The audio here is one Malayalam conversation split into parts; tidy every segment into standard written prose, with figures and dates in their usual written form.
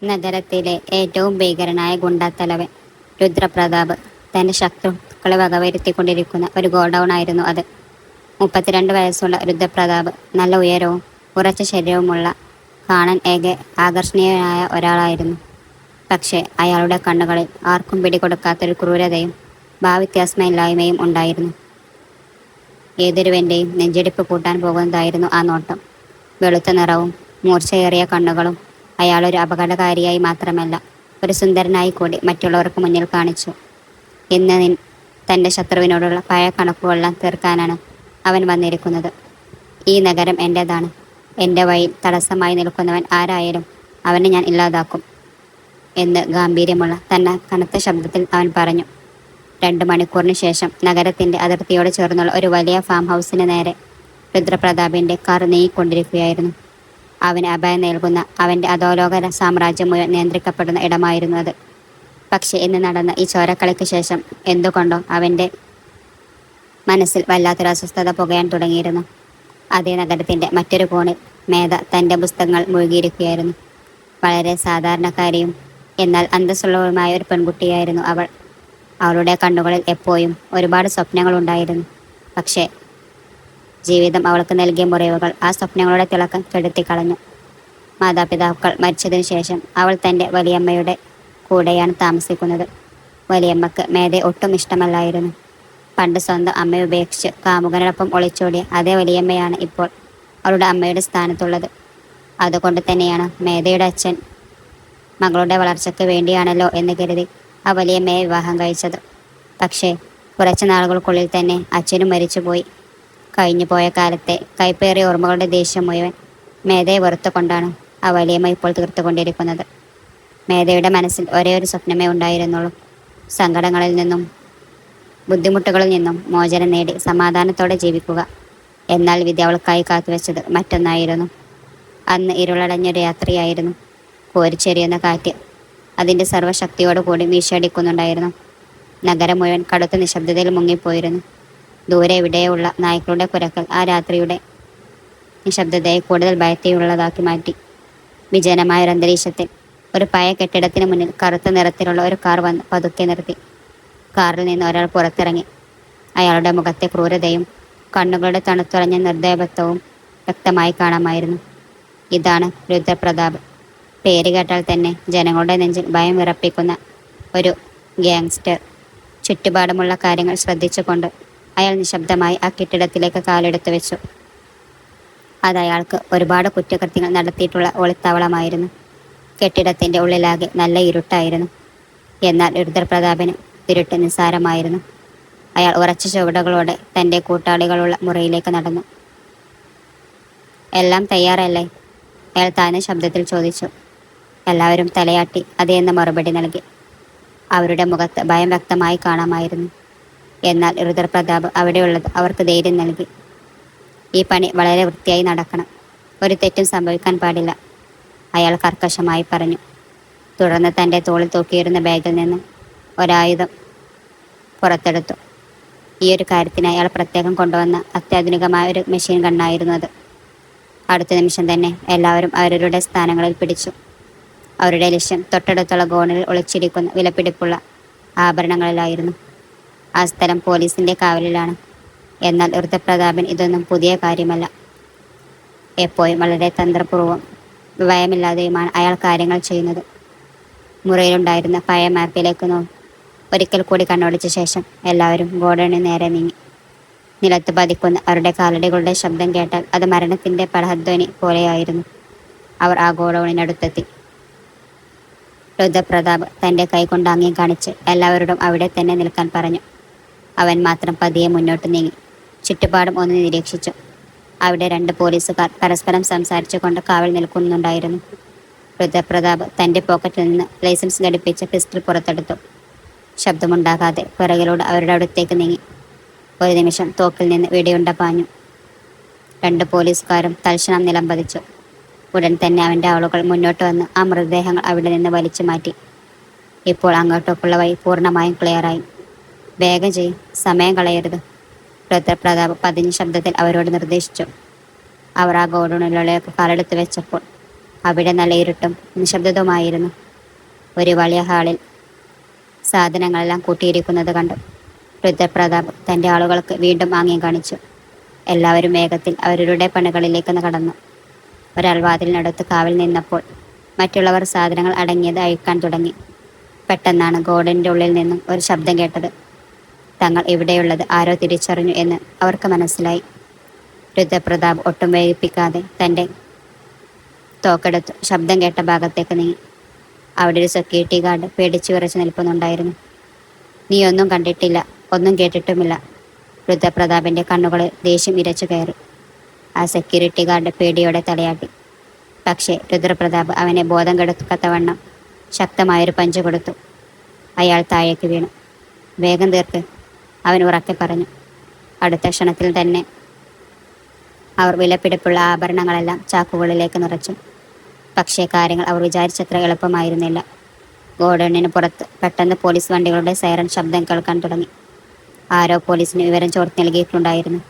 നഗരത്തിലെ ഏറ്റവും ഭീകരനായ ഗുണ്ടാത്തലവൻ രുദ്രപ്രതാപ് തന്റെ ശത്രുക്കളെ വകവരുത്തിക്കൊണ്ടിരിക്കുന്ന ഒരു ഗോഡൗൺ ആയിരുന്നു അത്. 32 വയസ്സുള്ള രുദ്രപ്രതാപ് നല്ല ഉയരവും ഉറച്ച ശരീരവുമുള്ള, കാണാൻ ഏക ആകർഷണീയനായ ഒരാളായിരുന്നു. പക്ഷേ അയാളുടെ കണ്ണുകളിൽ ആർക്കും പിടികൊടുക്കാത്തൊരു ക്രൂരതയും ഭാവവ്യത്യാസമില്ലായ്മയും ഉണ്ടായിരുന്നു. ഏതൊരുവന്റെയും നെഞ്ചിടിപ്പ് കൂട്ടാൻ പോകുന്നതായിരുന്നു ആ നോട്ടം. വെളുത്ത നിറവും മൂർച്ചയേറിയ കണ്ണുകളും അയാളൊരു അപകടകാരിയായി മാത്രമല്ല, ഒരു സുന്ദരനായി കൂടി മറ്റുള്ളവർക്ക് മുന്നിൽ കാണിച്ചു. ഇന്ന് തന്റെ ശത്രുവിനോടുള്ള പഴയ കണക്കുകളെല്ലാം തീർക്കാനാണ് അവൻ വന്നിരിക്കുന്നത്. ഈ നഗരം എൻ്റേതാണ്. എൻ്റെ വഴിയിൽ തടസ്സമായി നിൽക്കുന്നവൻ ആരായാലും അവനെ ഞാൻ ഇല്ലാതാക്കും എന്ന് ഗാംഭീര്യമുള്ള തന്റെ കനത്ത ശബ്ദത്തിൽ അവൻ പറഞ്ഞു. 2 മണിക്കൂറിന് ശേഷം നഗരത്തിന്റെ അതിർത്തിയോട് ചേർന്നുള്ള ഒരു വലിയ ഫാം ഹൗസിന് നേരെ രുദ്രപ്രതാപിന്റെ കാർ നീങ്ങിക്കൊണ്ടിരിക്കുകയായിരുന്നു. അവന് അഭയം നൽകുന്ന അവന്റെ അധോലോക സാമ്രാജ്യം മുഴുവൻ നിയന്ത്രിക്കപ്പെടുന്ന ഇടമായിരുന്നു അത്. പക്ഷെ ഇന്ന് നടന്ന ഈ ചോരക്കളിക്ക് ശേഷം എന്തുകൊണ്ടോ അവന്റെ മനസ്സിൽ വല്ലാത്തൊരു അസ്വസ്ഥത പുകയാൻ തുടങ്ങിയിരുന്നു. അതേ നഗരത്തിന്റെ മറ്റൊരു കോണിൽ മേധ തന്റെ പുസ്തകങ്ങൾ മുഴുകിയിരിക്കുകയായിരുന്നു. വളരെ സാധാരണക്കാരിയും എന്നാൽ അന്തസ്സുള്ളവരുമായ ഒരു പെൺകുട്ടിയായിരുന്നു അവൾ. അവളുടെ കണ്ണുകളിൽ എപ്പോഴും ഒരുപാട് സ്വപ്നങ്ങളുണ്ടായിരുന്നു. പക്ഷേ ജീവിതം അവൾക്ക് നൽകിയ മുറിവുകൾ ആ സ്വപ്നങ്ങളുടെ തിളക്കം കെടുത്തിക്കളഞ്ഞു. മാതാപിതാക്കൾ മരിച്ചതിനു ശേഷം അവൾ തൻ്റെ വലിയമ്മയുടെ കൂടെയാണ് താമസിക്കുന്നത്. വലിയമ്മക്ക് മേധയെ ഒട്ടും ഇഷ്ടമല്ലായിരുന്നു. പണ്ട് സ്വന്തം അമ്മയെ ഉപേക്ഷിച്ച് കാമുകനോടൊപ്പം ഒളിച്ചോടിയ അതേ വലിയമ്മയാണ് ഇപ്പോൾ അവളുടെ അമ്മയുടെ സ്ഥാനത്തുള്ളത്. അതുകൊണ്ട് തന്നെയാണ് മേധയുടെ അച്ഛൻ മകളുടെ വളർച്ചയ്ക്ക് വേണ്ടിയാണല്ലോ എന്ന് കരുതി ആ വലിയമ്മയെ വിവാഹം കഴിച്ചത്. പക്ഷേ കുറച്ച് നാളുകൾക്കുള്ളിൽ തന്നെ അച്ഛനും മരിച്ചുപോയി. കഴിഞ്ഞുപോയ കാലത്തെ കൈപ്പേറിയ ഓർമ്മകളുടെ ദേഷ്യം മുഴുവൻ മേധയെ വെറുത്തുകൊണ്ടാണ് ആ വലിയമ്മ ഇപ്പോൾ തീർത്തുകൊണ്ടിരിക്കുന്നത്. മേധയുടെ മനസ്സിൽ ഒരേ ഒരു സ്വപ്നമേ ഉണ്ടായിരുന്നുള്ളൂ: സങ്കടങ്ങളിൽ നിന്നും ബുദ്ധിമുട്ടുകളിൽ നിന്നും മോചനം നേടി സമാധാനത്തോടെ ജീവിക്കുക. എന്നാൽ വിധി അവൾക്കായി കാത്തുവെച്ചത് മറ്റൊന്നായിരുന്നു. അന്ന് ഇരുളടഞ്ഞൊരു രാത്രിയായിരുന്നു. കോരിച്ചെരിയുന്ന കാറ്റ് അതിൻ്റെ സർവ്വശക്തിയോടുകൂടി വീശിയടിക്കുന്നുണ്ടായിരുന്നു. നഗരം മുഴുവൻ കടുത്ത നിശബ്ദതയിൽ മുങ്ങിപ്പോയിരുന്നു. ദൂരെ എവിടെയുള്ള നായ്ക്കളുടെ കുരക്കൽ ആ രാത്രിയുടെ നിശബ്ദതയെ കൂടുതൽ ഭയത്തെയുള്ളതാക്കി മാറ്റി. വിജനമായ ഒരു അന്തരീക്ഷത്തിൽ ഒരു പഴയ കെട്ടിടത്തിന് മുന്നിൽ കറുത്ത നിറത്തിലുള്ള ഒരു കാർ വന്ന് പതുക്കെ നിർത്തി. കാറിൽ നിന്ന് ഒരാൾ പുറത്തിറങ്ങി. അയാളുടെ മുഖത്തെ ക്രൂരതയും കണ്ണുകളുടെ തണുത്തുറഞ്ഞ നിർദ്ദയത്വവും വ്യക്തമായി കാണാമായിരുന്നു. ഇതാണ് രുദ്രപ്രതാപ്. പേര് കേട്ടാൽ തന്നെ ജനങ്ങളുടെ നെഞ്ചിൽ ഭയം വിറപ്പിക്കുന്ന ഒരു ഗ്യാങ്സ്റ്റർ. ചുറ്റുപാടുമുള്ള കാര്യങ്ങൾ ശ്രദ്ധിച്ചുകൊണ്ട് അയാൾ നിശബ്ദമായി ആ കെട്ടിടത്തിലേക്ക് കാലെടുത്തു വെച്ചു. അത് അയാൾക്ക് ഒരുപാട് കുറ്റകൃത്യങ്ങൾ നടത്തിയിട്ടുള്ള ഒളിത്താവളമായിരുന്നു. കെട്ടിടത്തിൻ്റെ ഉള്ളിലാകെ നല്ല ഇരുട്ടായിരുന്നു. എന്നാൽ രുദ്രപ്രതാപിന് ഇരുട്ട് നിസ്സാരമായിരുന്നു. അയാൾ ഉറച്ച ചുവടുകളോടെ തൻ്റെ കൂട്ടാളികളുള്ള മുറിയിലേക്ക് നടന്നു. എല്ലാം തയ്യാറല്ലേ? അയാൾ താഴ്ന്ന ശബ്ദത്തിൽ ചോദിച്ചു. എല്ലാവരും തലയാട്ടി അതെന്ന് മറുപടി നൽകി. അവരുടെ മുഖത്ത് ഭയം വ്യക്തമായി കാണാമായിരുന്നു. എന്നാൽ രുദ്രപ്രതാപ് അവിടെയുള്ളത് അവർക്ക് ധൈര്യം നൽകി. ഈ പണി വളരെ വൃത്തിയായി നടക്കണം. ഒരു തെറ്റും സംഭവിക്കാൻ പാടില്ല, അയാൾ കർക്കശമായി പറഞ്ഞു. തുടർന്ന് തൻ്റെ തോളിൽ തൂക്കിയിരുന്ന ബാഗിൽ നിന്ന് ഒരായുധം പുറത്തെടുത്തു. ഈ ഒരു കാര്യത്തിന് അയാൾ പ്രത്യേകം കൊണ്ടുവന്ന അത്യാധുനികമായ ഒരു മെഷീൻ ഗണ്ണായിരുന്നു അത്. അടുത്ത നിമിഷം തന്നെ എല്ലാവരും അവരവരുടെ സ്ഥാനങ്ങളിൽ പിടിച്ചു. അവരുടെ ലക്ഷ്യം തൊട്ടടുത്തുള്ള ഗോണിൽ ഒളിച്ചിരിക്കുന്ന വിലപിടിപ്പുള്ള ആഭരണങ്ങളിലായിരുന്നു. ആ സ്ഥലം പോലീസിന്റെ കാവലിലാണ്. എന്നാൽ രുദ്രപ്രതാപൻ ഇതൊന്നും പുതിയ കാര്യമല്ല. എപ്പോഴും വളരെ തന്ത്രപൂർവ്വം ഭയമില്ലാതെയുമാണ് അയാൾ കാര്യങ്ങൾ ചെയ്യുന്നത്. മുറിയിലുണ്ടായിരുന്ന പഴയ മാപ്പിലേക്ക് ഒരിക്കൽ കൂടി കണ്ണോടിച്ച ശേഷം എല്ലാവരും ഗോഡൌണിന് നേരെ നീങ്ങി. നിലത്ത് പതിക്കുന്ന അവരുടെ കാലടികളുടെ ശബ്ദം കേട്ടാൽ അത് മരണത്തിന്റെ പടഹധ്വനി പോലെയായിരുന്നു. അവർ ആ ഗോഡൌണിനടുത്തെത്തി. രുദ്രപ്രതാപ് തൻ്റെ കൈകൊണ്ട് ആംഗ്യം കാണിച്ച് എല്ലാവരോടും അവിടെ തന്നെ നിൽക്കാൻ പറഞ്ഞു. അവൻ മാത്രം പതിയെ മുന്നോട്ട് നീങ്ങി ചുറ്റുപാടും ഒന്ന് നിരീക്ഷിച്ചു. അവിടെ 2 പോലീസുകാർ പരസ്പരം സംസാരിച്ചു കൊണ്ട് കാവൽ നിൽക്കുന്നുണ്ടായിരുന്നു. രുദ്രപ്രതാപ് തൻ്റെ പോക്കറ്റിൽ നിന്ന് ലൈസൻസ് ഘടിപ്പിച്ച പിസ്റ്റൾ പുറത്തെടുത്തു. ശബ്ദമുണ്ടാകാതെ പിറകിലൂടെ അവരുടെ അടുത്തേക്ക് നീങ്ങി. ഒരു നിമിഷം തോക്കിൽ നിന്ന് വെടിയുണ്ട പാഞ്ഞു. 2 പോലീസുകാരും തൽക്ഷണം നിലംപതിച്ചു. ഉടൻ തന്നെ അവൻ്റെ ആളുകൾ മുന്നോട്ട് വന്ന് ആ മൃതദേഹങ്ങൾ അവിടെ നിന്ന് വലിച്ചു മാറ്റി. ഇപ്പോൾ അങ്ങോട്ടേക്കുള്ള വഴി പൂർണ്ണമായും ക്ലിയറായി. വേഗം ചെയ്യും, സമയം കളയരുത്, രുദ്രപ്രതാപ് പതിഞ്ഞ ശബ്ദത്തിൽ അവരോട് നിർദ്ദേശിച്ചു. അവർ ആ ഗോഡൌണിലേക്ക് കാലെടുത്ത് വെച്ചപ്പോൾ അവിടെ നല്ല ഇരുട്ടും നിശബ്ദതയുമായിരുന്നു. ഒരു വലിയ ഹാളിൽ സാധനങ്ങളെല്ലാം കൂട്ടിയിരിക്കുന്നത് കണ്ടു. രുദ്രപ്രതാപ് തൻ്റെ ആളുകൾക്ക് വീണ്ടും ആംഗ്യം കാണിച്ചു. എല്ലാവരും വേഗത്തിൽ അവരുടെ പണികളിലേക്ക് കടന്നു. ഒരാൾ വാതിലിനടുത്ത് കാവൽ നിന്നപ്പോൾ മറ്റുള്ളവർ സാധനങ്ങൾ അടങ്ങിയത് അഴിക്കാൻ തുടങ്ങി. പെട്ടെന്നാണ് ഗോഡന്റെ ഉള്ളിൽ നിന്നും ഒരു ശബ്ദം കേട്ടത്. തങ്ങൾ ഇവിടെയുള്ളത് ആരോ തിരിച്ചറിഞ്ഞു എന്ന് അവർക്ക് മനസ്സിലായി. രുദ്രപ്രതാപ് ഒട്ടും വൈകിപ്പിക്കാതെ തൻ്റെ തോക്കെടുത്തു ശബ്ദം കേട്ട ഭാഗത്തേക്ക് നീങ്ങി. അവിടെ ഒരു സെക്യൂരിറ്റി ഗാർഡ് പേടിച്ചു വിറച്ചു നിൽക്കുന്നുണ്ടായിരുന്നു. നീ ഒന്നും കണ്ടിട്ടില്ല, ഒന്നും കേട്ടിട്ടുമില്ല. രുദ്രപ്രതാപിൻ്റെ കണ്ണുകളിൽ ദേഷ്യം ഇരച്ചു കയറി. ആ സെക്യൂരിറ്റി ഗാർഡ് പേടിയോടെ തലയാട്ടി. പക്ഷേ രുദ്രപ്രതാപ് അവനെ ബോധം കെടുക്കത്തവണ്ണം ശക്തമായൊരു പഞ്ച് കൊടുത്തു. അയാൾ താഴേക്ക് വീണു. വേഗം തീർക്ക്, അവൻ ഉറക്കെ പറഞ്ഞു. അടുത്ത ക്ഷണത്തിൽ തന്നെ അവർ വിലപിടിപ്പുള്ള ആഭരണങ്ങളെല്ലാം ചാക്കുകളിലേക്ക് നിറച്ചു. പക്ഷേ കാര്യങ്ങൾ അവർ വിചാരിച്ചത്ര എളുപ്പമായിരുന്നില്ല. ഗോഡൌണിന് പുറത്ത് പെട്ടെന്ന് പോലീസ് വണ്ടികളുടെ സൈറൺ ശബ്ദം കേൾക്കാൻ തുടങ്ങി. ആരോ പോലീസിന് വിവരം ചോർത്തി നൽകിയിട്ടുണ്ടായിരുന്നു.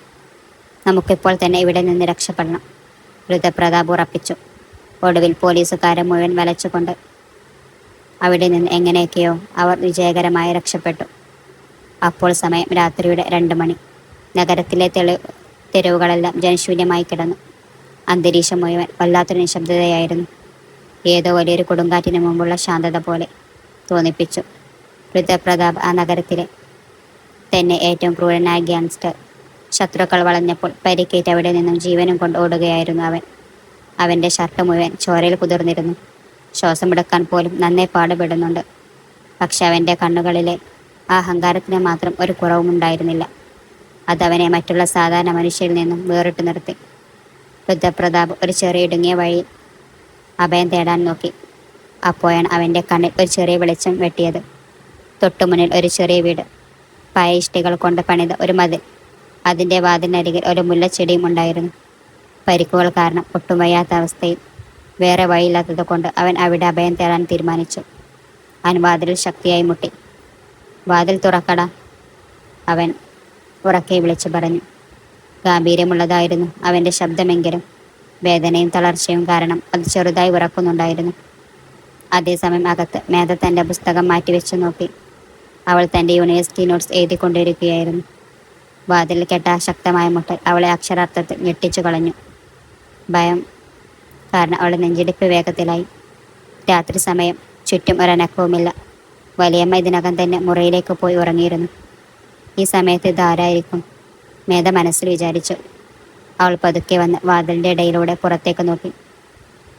നമുക്കിപ്പോൾ തന്നെ ഇവിടെ നിന്ന് രക്ഷപ്പെടണം, രുദ്രപ്രതാപ് ഉറപ്പിച്ചു. ഒടുവിൽ പോലീസുകാരെ മുഴുവൻ വലച്ചുകൊണ്ട് അവിടെ നിന്ന് എങ്ങനെയൊക്കെയോ അവർ വിജയകരമായി രക്ഷപ്പെട്ടു. അപ്പോൾ സമയം രാത്രിയുടെ 2 മണി. നഗരത്തിലെ തെരുവുകളെല്ലാം ജനശൂന്യമായി കിടന്നു. അന്തരീക്ഷം മുഴുവൻ വല്ലാത്തൊരു നിശബ്ദതയായിരുന്നു. ഏതോ വലിയൊരു കൊടുങ്കാറ്റിന് മുമ്പുള്ള ശാന്തത പോലെ തോന്നിപ്പിച്ചു. രുദ്രപ്രതാപ് ആ നഗരത്തിലെ തന്നെ ഏറ്റവും ക്രൂരനായ ഗ്യാങ്സ്റ്റർ. ശത്രുക്കൾ വളഞ്ഞപ്പോൾ പരിക്കേറ്റ് അവിടെ നിന്നും ജീവനും കൊണ്ട് ഓടുകയായിരുന്നു അവൻ. അവൻ്റെ ഷർട്ട് മുഴുവൻ ചോരയിൽ കുതിർന്നിരുന്നു. ശ്വാസമെടുക്കാൻ പോലും നന്നേ പാടുപെടുന്നുണ്ട്. പക്ഷെ അവൻ്റെ കണ്ണുകളിലെ ആ അഹങ്കാരത്തിന് മാത്രം ഒരു കുറവുമുണ്ടായിരുന്നില്ല. അതവനെ മറ്റുള്ള സാധാരണ മനുഷ്യരിൽ നിന്നും വേറിട്ട് നിർത്തി. രുദ്രപ്രതാപ് ഒരു ചെറിയ ഇടുങ്ങിയ വഴിയിൽ അഭയം തേടാൻ നോക്കി. അപ്പോഴാണ് അവൻ്റെ കണ്ണിൽ ഒരു ചെറിയ വെളിച്ചം വെട്ടിയത്. തൊട്ടുമുന്നിൽ ഒരു ചെറിയ വീട്, പഴയ ഇഷ്ടികൾ കൊണ്ട് പണിത ഒരു മതിൽ. അതിൻ്റെ വാതിലിനരികിൽ ഒരു മുല്ലച്ചെടിയും ഉണ്ടായിരുന്നു. പരിക്കുകൾ കാരണം ഒട്ടും വയ്യാത്ത അവസ്ഥയിൽ വേറെ വഴിയില്ലാത്തത് കൊണ്ട് അവൻ അവിടെ അഭയം തേടാൻ തീരുമാനിച്ചു. അവൻ വാതിലിൽ ശക്തിയായി മുട്ടി. വാതിൽ തുറക്കടാ, അവൻ ഉറക്കെ വിളിച്ചു പറഞ്ഞു. ഗാംഭീര്യമുള്ളതായിരുന്നു അവൻ്റെ ശബ്ദമെങ്കിലും വേദനയും തളർച്ചയും കാരണം അത് ചെറുതായി ഉറക്കുന്നുണ്ടായിരുന്നു. അതേസമയം അകത്ത് മേധ തൻ്റെ പുസ്തകം മാറ്റിവെച്ചു നോക്കി. അവൾ തൻ്റെ യൂണിവേഴ്സിറ്റി നോട്ട്സ് എഴുതിക്കൊണ്ടിരിക്കുകയായിരുന്നു. വാതിൽ കേട്ട ശക്തമായ മുട്ടൽ അവളെ അക്ഷരാർത്ഥത്തിൽ ഞെട്ടിച്ചു കളഞ്ഞു. ഭയം കാരണം അവളുടെ നെഞ്ചിടിപ്പ് വേഗത്തിലായി. രാത്രി സമയം, ചുറ്റും ഒരനക്കവുമില്ല. വലിയമ്മ ഇതിനകം തന്നെ മുറിയിലേക്ക് പോയി ഉറങ്ങിയിരുന്നു. ഈ സമയത്ത് ഇതാരായിരിക്കും? മേധ മനസ്സിൽ വിചാരിച്ചു. അവൾ പതുക്കെ വന്ന് വാതിലിൻ്റെ ഇടയിലൂടെ പുറത്തേക്ക് നോക്കി.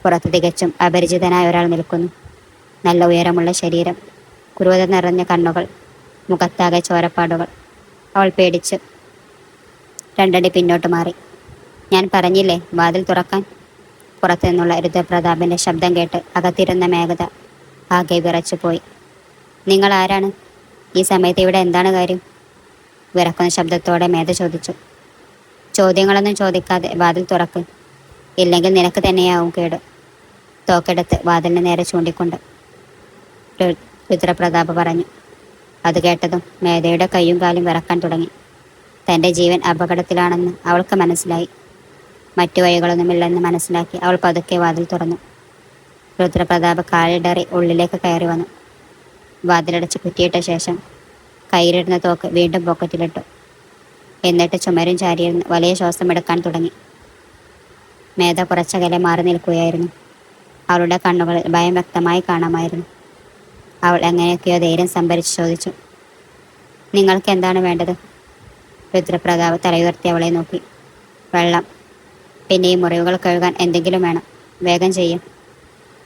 പുറത്ത് തികച്ചും അപരിചിതനായ ഒരാൾ നിൽക്കുന്നു. നല്ല ഉയരമുള്ള ശരീരം, ക്രൂരത നിറഞ്ഞ കണ്ണുകൾ, മുഖത്താകെ ചോരപ്പാടുകൾ. അവൾ പേടിച്ച് 2 അടി പിന്നോട്ട് മാറി. ഞാൻ പറഞ്ഞില്ലേ വാതിൽ തുറക്കാൻ. പുറത്തു നിന്നുള്ള രുദ്രപ്രതാപിൻ്റെ ശബ്ദം കേട്ട് അകത്തിരുന്ന മേഘത ആകെ വിറച്ചുപോയി. നിങ്ങൾ ആരാണ്? ഈ സമയത്ത് ഇവിടെ എന്താണ് കാര്യം? വിറക്കുന്ന ശബ്ദത്തോടെ മേധ ചോദിച്ചു. ചോദ്യങ്ങളൊന്നും ചോദിക്കാതെ വാതിൽ തുറക്ക്, ഇല്ലെങ്കിൽ നിനക്ക് തന്നെയാവും കേട്. തോക്കെടുത്ത് വാതിലിന് നേരെ ചൂണ്ടിക്കൊണ്ട് രുദ്രപ്രതാപ് പറഞ്ഞു. അത് കേട്ടതും മേധയുടെ കൈയും കാലും വിറക്കാൻ തുടങ്ങി. തൻ്റെ ജീവൻ അപകടത്തിലാണെന്ന് അവൾക്ക് മനസ്സിലായി. മറ്റു വഴികളൊന്നുമില്ലെന്ന് മനസ്സിലാക്കി അവൾ പതുക്കെ വാതിൽ തുറന്നു. രുദ്രപ്രതാപ് കാലിടറി ഉള്ളിലേക്ക് കയറി വന്നു. വാതിലടച്ച് കുറ്റിയിട്ട ശേഷം കയ്യിലിരുന്ന തോക്ക് വീണ്ടും പോക്കറ്റിലിട്ടു. എന്നിട്ട് ചുമരും ചാരിയിരുന്ന് വലിയ ശ്വാസമെടുക്കാൻ തുടങ്ങി. മേധ കുറച്ചകലെ മാറി നിൽക്കുകയായിരുന്നു. അവളുടെ കണ്ണുകളിൽ ഭയം വ്യക്തമായി കാണാമായിരുന്നു. അവൾ എങ്ങനെയൊക്കെയോ ധൈര്യം സംഭരിച്ച് ചോദിച്ചു. നിങ്ങൾക്ക് എന്താണ് വേണ്ടത്? രുദ്രപ്രതാപ് തലയുയർത്തി അവളെ നോക്കി. വെള്ളം, പിന്നെ ഈ മുറിവുകൾ കഴുകാൻ എന്തെങ്കിലും വേണം, വേഗം ചെയ്യും.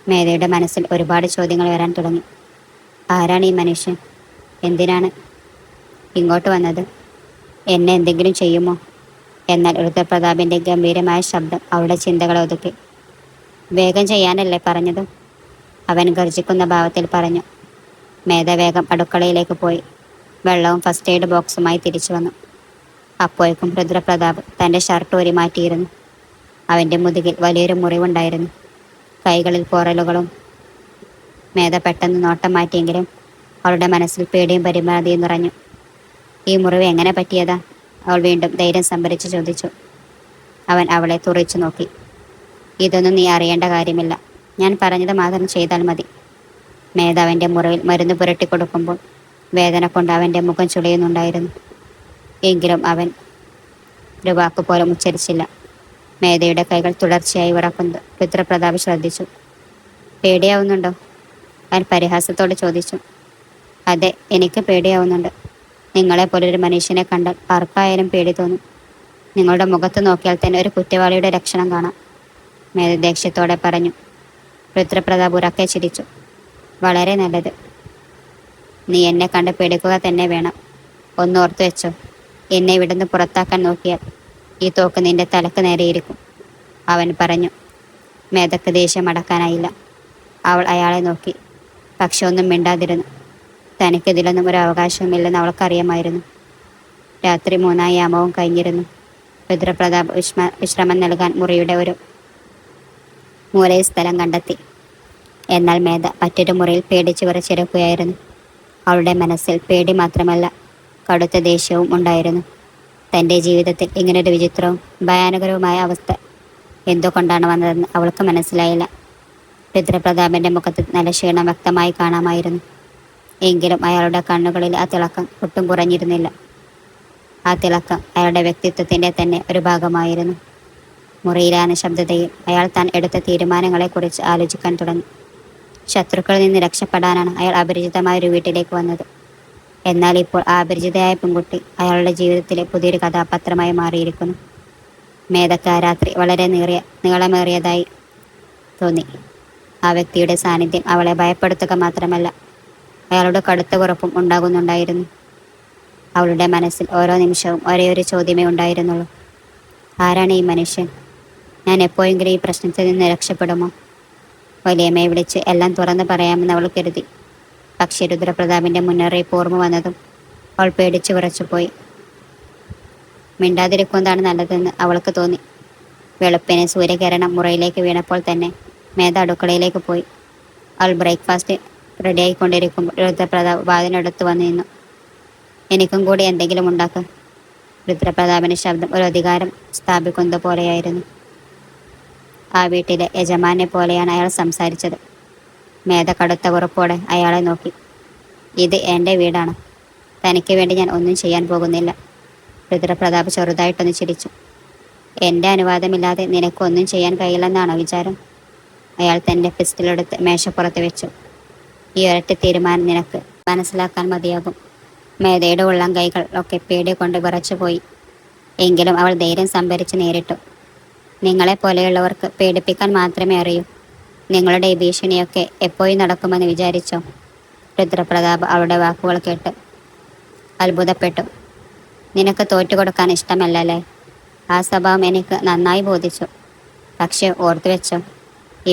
മേധയുടെ മനസ്സിൽ ഒരുപാട് ചോദ്യങ്ങൾ വരാൻ തുടങ്ങി. ആരാണ് ഈ മനുഷ്യൻ? എന്തിനാണ് ഇങ്ങോട്ട് വന്നത്? എന്നെ എന്തെങ്കിലും ചെയ്യുമോ? എന്നാൽ രുദ്രപ്രതാപിൻ്റെ ഗംഭീരമായ ശബ്ദം അവളുടെ ചിന്തകളെ ഒതുക്കി. വേഗം ചെയ്യാനല്ലേ പറഞ്ഞത്? അവൻ ഗർജിക്കുന്ന ഭാവത്തിൽ പറഞ്ഞു. മേധ വേഗം അടുക്കളയിലേക്ക് പോയി വെള്ളവും ഫസ്റ്റ് എയ്ഡ് ബോക്സുമായി തിരിച്ചു വന്നു. അപ്പോഴേക്കും രുദ്രപ്രതാപ് തൻ്റെ ഷർട്ട് ഊരി മാറ്റിയിരുന്നു. അവൻ്റെ മുതുകിൽ വലിയൊരു മുറിവുണ്ടായിരുന്നു, കൈകളിൽ പോറലുകളും. മേധ പെട്ടെന്ന് നോട്ടം മാറ്റിയെങ്കിലും അവളുടെ മനസ്സിൽ പേടിയും പരിമാതിയും നിറഞ്ഞു. ഈ മുറിവ് എങ്ങനെ പറ്റിയതാ? അവൾ വീണ്ടും ധൈര്യം സംഭരിച്ച് ചോദിച്ചു. അവൻ അവളെ തുറിച്ചു നോക്കി. ഇതൊന്നും നീ അറിയേണ്ട കാര്യമില്ല. ഞാൻ പറഞ്ഞത് മാത്രം ചെയ്താൽ മതി. മേധ അവൻ്റെ മുറിവിൽ മരുന്ന് പുരട്ടി കൊടുക്കുമ്പോൾ വേദന കൊണ്ട് അവൻ്റെ മുഖം ചുളിയുന്നുണ്ടായിരുന്നു. എങ്കിലും അവൻ ഒരു വാക്കുപോലും ഉച്ചരിച്ചില്ല. മേധയുടെ കൈകൾ തുടർച്ചയായി വിറക്കുന്നത് രുദ്രപ്രതാപ് ശ്രദ്ധിച്ചു. പേടിയാവുന്നുണ്ടോ? അവൻ പരിഹാസത്തോട് ചോദിച്ചു. അതെ, എനിക്ക് പേടിയാവുന്നുണ്ട്. നിങ്ങളെപ്പോലൊരു മനുഷ്യനെ കണ്ടാൽ ആർക്കായാലും പേടി തോന്നും. നിങ്ങളുടെ മുഖത്ത് നോക്കിയാൽ തന്നെ ഒരു കുറ്റവാളിയുടെ ലക്ഷണം കാണാം, മേധ ദേഷ്യത്തോടെ പറഞ്ഞു. രുദ്രപ്രതാപ് ഉറക്കെ ചിരിച്ചു. വളരെ നല്ലത്. നീ എന്നെ കണ്ട് പേടിക്കുക തന്നെ വേണം. ഒന്ന് ഓർത്തു വെച്ചോ, എന്നെ ഇവിടുന്ന് പുറത്താക്കാൻ നോക്കിയാൽ ഈ തോക്ക് നിന്റെ തലക്ക് നേരെയിരിക്കും, അവൻ പറഞ്ഞു. മേധക്ക് ദേഷ്യം അടക്കാനായില്ല. അവൾ അയാളെ നോക്കി, പക്ഷെ ഒന്നും മിണ്ടാതിരുന്നു. തനിക്കിതിലൊന്നും ഒരു അവകാശവുമില്ലെന്ന് അവൾക്കറിയാമായിരുന്നു. രാത്രി 3-ാം യാമവും കഴിഞ്ഞിരുന്നു. രുദ്രപ്രതാപ് വിശ്രമം നൽകാൻ മുറിയുടെ ഒരു മൂലയിൽ സ്ഥലം കണ്ടെത്തി. എന്നാൽ മേധ മറ്റൊരു മുറിയിൽ പേടിച്ച് വിറച്ചിരിക്കുകയായിരുന്നു. അവളുടെ മനസ്സിൽ പേടി മാത്രമല്ല, കടുത്ത ദേഷ്യവും ഉണ്ടായിരുന്നു. തൻ്റെ ജീവിതത്തിൽ ഇങ്ങനൊരു വിചിത്രവും ഭയാനകരവുമായ അവസ്ഥ എന്തുകൊണ്ടാണ് വന്നതെന്ന് അവൾക്ക് മനസ്സിലായില്ല. രുദ്രപ്രതാപൻ്റെ മുഖത്ത് നല്ല ക്ഷീണം വ്യക്തമായി കാണാമായിരുന്നു. എങ്കിലും അയാളുടെ കണ്ണുകളിൽ ആ തിളക്കം ഒട്ടും കുറഞ്ഞിരുന്നില്ല. ആ തിളക്കം അയാളുടെ വ്യക്തിത്വത്തിൻ്റെ തന്നെ ഒരു ഭാഗമായിരുന്നു. മുറിയിലെ നിശബ്ദതയിൽ അയാൾ താൻ എടുത്ത തീരുമാനങ്ങളെക്കുറിച്ച് ആലോചിക്കാൻ തുടങ്ങി. ശത്രുക്കളിൽ നിന്ന് രക്ഷപ്പെടാനാണ് അയാൾ അപരിചിതമായ ഒരു വീട്ടിലേക്ക് വന്നത്. എന്നാൽ ഇപ്പോൾ ആ അപരിചിതയായ പെൺകുട്ടി അയാളുടെ ജീവിതത്തിലെ പുതിയൊരു കഥാപാത്രമായി മാറിയിരിക്കുന്നു. മേധക്ക് ആ രാത്രി വളരെ നീളമേറിയതായി തോന്നി. ആ വ്യക്തിയുടെ സാന്നിധ്യം അവളെ ഭയപ്പെടുത്തുക മാത്രമല്ല, അയാളുടെ കടുത്ത ഉറപ്പും ഉണ്ടാകുന്നുണ്ടായിരുന്നു. അവളുടെ മനസ്സിൽ ഓരോ നിമിഷവും ഒരേ ഒരു ചോദ്യമേ ഉണ്ടായിരുന്നുള്ളൂ. ആരാണ് ഈ മനുഷ്യൻ? ഞാൻ എപ്പോഴെങ്കിലും ഈ പ്രശ്നത്തിൽ നിന്ന് രക്ഷപ്പെടുമോ? വലിയമ്മയെ വിളിച്ച് എല്ലാം തുറന്നു പറയാമെന്ന് അവൾ കരുതി. പക്ഷേ രുദ്രപ്രതാപിൻ്റെ മുന്നറിയിപ്പ് ഓർമ്മ വന്നതും അവൾ പേടിച്ചു വിറച്ചുപോയി. മിണ്ടാതിരിക്കുന്നതാണ് നല്ലതെന്ന് അവൾക്ക് തോന്നി. വെളുപ്പിന് സൂര്യകിരണം മുറിയിലേക്ക് വീണപ്പോൾ തന്നെ മേധ അടുക്കളയിലേക്ക് പോയി. അവൾ ബ്രേക്ക്ഫാസ്റ്റ് റെഡിയായിക്കൊണ്ടിരിക്കുമ്പോൾ രുദ്രപ്രതാപ് വാതിനടുത്ത് വന്നു നിന്നു. എനിക്കും കൂടി എന്തെങ്കിലും ഉണ്ടാക്കുക. രുദ്രപ്രതാപിൻ്റെ ശബ്ദം ഒരു അധികാരം സ്ഥാപിക്കുന്നത് പോലെയായിരുന്നു. ആ വീട്ടിലെ യജമാനെ പോലെയാണ് അയാൾ സംസാരിച്ചത്. മേധ കടുത്ത ഉറപ്പോടെ അയാളെ നോക്കി. ഇത് എൻ്റെ വീടാണ്. തനിക്ക് വേണ്ടി ഞാൻ ഒന്നും ചെയ്യാൻ പോകുന്നില്ല. രുദ്രപ്രതാപ് ചെറുതായിട്ടൊന്ന് ചിരിച്ചു. എൻ്റെ അനുവാദമില്ലാതെ നിനക്കൊന്നും ചെയ്യാൻ കഴിയില്ലെന്നാണോ വിചാരം? അയാൾ തൻ്റെ പിസ്റ്റലെടുത്ത് മേശപ്പുറത്ത് വെച്ചു. ഈ ഒരൊറ്റ തീരുമാനം നിനക്ക് മനസ്സിലാക്കാൻ മതിയാകും. മേധയുടെ ഉള്ളം കൈകൾ ഒക്കെ പേടി കൊണ്ട് വിറച്ചുപോയി. എങ്കിലും അവൾ ധൈര്യം സംഭരിച്ച് നേരിട്ടു. നിങ്ങളെപ്പോലെയുള്ളവർക്ക് പേടിപ്പിക്കാൻ മാത്രമേ അറിയൂ. നിങ്ങളുടെ ഈ ഭീഷണിയൊക്കെ എപ്പോഴും നടക്കുമെന്ന് വിചാരിച്ചോ? രുദ്രപ്രതാപ് അവളുടെ വാക്കുകൾ കേട്ട് അത്ഭുതപ്പെട്ടു. നിനക്ക് തോറ്റുകൊടുക്കാൻ ഇഷ്ടമല്ലല്ലേ? ആ സ്വഭാവം എനിക്ക് നന്നായി ബോധിച്ചു. പക്ഷെ ഓർത്തു വെച്ചോ,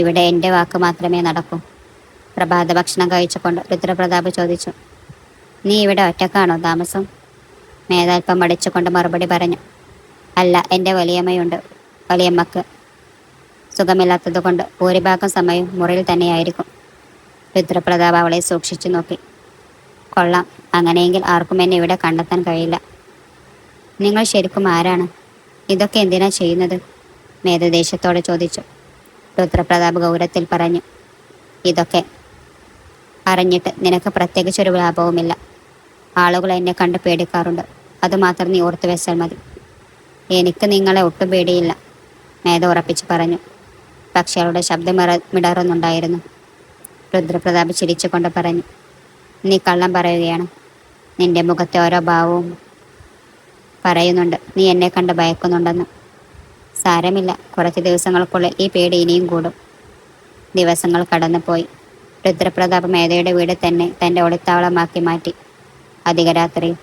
ഇവിടെ എൻ്റെ വാക്ക് മാത്രമേ നടക്കൂ. പ്രഭാത ഭക്ഷണം കഴിച്ചുകൊണ്ട് രുദ്രപ്രതാപ് ചോദിച്ചു. നീ ഇവിടെ ഒറ്റക്കാണോ താമസം? മേധാൽപ്പം മടിച്ചുകൊണ്ട് മറുപടി പറഞ്ഞു. അല്ല, എൻ്റെ വലിയമ്മയുണ്ട്. വലിയമ്മക്ക് സുഖമില്ലാത്തതുകൊണ്ട് ഭൂരിഭാഗം സമയം മുറിയിൽ തന്നെയായിരിക്കും. രുദ്രപ്രതാപ് അവളെ സൂക്ഷിച്ചു നോക്കി. കൊള്ളാം, അങ്ങനെയെങ്കിൽ ആർക്കും എന്നെ ഇവിടെ കണ്ടെത്താൻ കഴിയില്ല. നിങ്ങൾ ശരിക്കും ആരാണ്? ഇതൊക്കെ എന്തിനാ ചെയ്യുന്നത്? മേധ ദേഷ്യത്തോടെ ചോദിച്ചു. രുദ്രപ്രതാപ് ഗൗരവത്തിൽ പറഞ്ഞു. ഇതൊക്കെ അറിഞ്ഞിട്ട് നിനക്ക് പ്രത്യേകിച്ചൊരു ലാഭവുമില്ല. ആളുകൾ എന്നെ കണ്ട് പേടിക്കാറുണ്ട്. അതുമാത്രം നീ ഓർത്തു വെച്ചാൽ മതി. എനിക്ക് നിങ്ങളെ ഒട്ടും പേടിയില്ല, മേധ ഉറപ്പിച്ചു പറഞ്ഞു. പക്ഷെ അവളുടെ ശബ്ദം മിടറുന്നുണ്ടായിരുന്നു. രുദ്രപ്രതാപ് ചിരിച്ചുകൊണ്ട് പറഞ്ഞു. നീ കള്ളം പറയുകയാണ്. നിന്റെ മുഖത്തെ ഓരോ ഭാവവും പറയുന്നുണ്ട് നീ എന്നെ കണ്ട് ഭയക്കുന്നുണ്ടെന്ന്. സാരമില്ല, കുറച്ച് ദിവസങ്ങൾക്കുള്ളിൽ ഈ പേടി ഇനിയും കൂടും. ദിവസങ്ങൾ കടന്നുപോയി. രുദ്രപ്രതാപ് മേധയുടെ വീട് തന്നെ തൻ്റെ ഒളിത്താവളമാക്കി മാറ്റി. അധിക രാത്രിയിൽ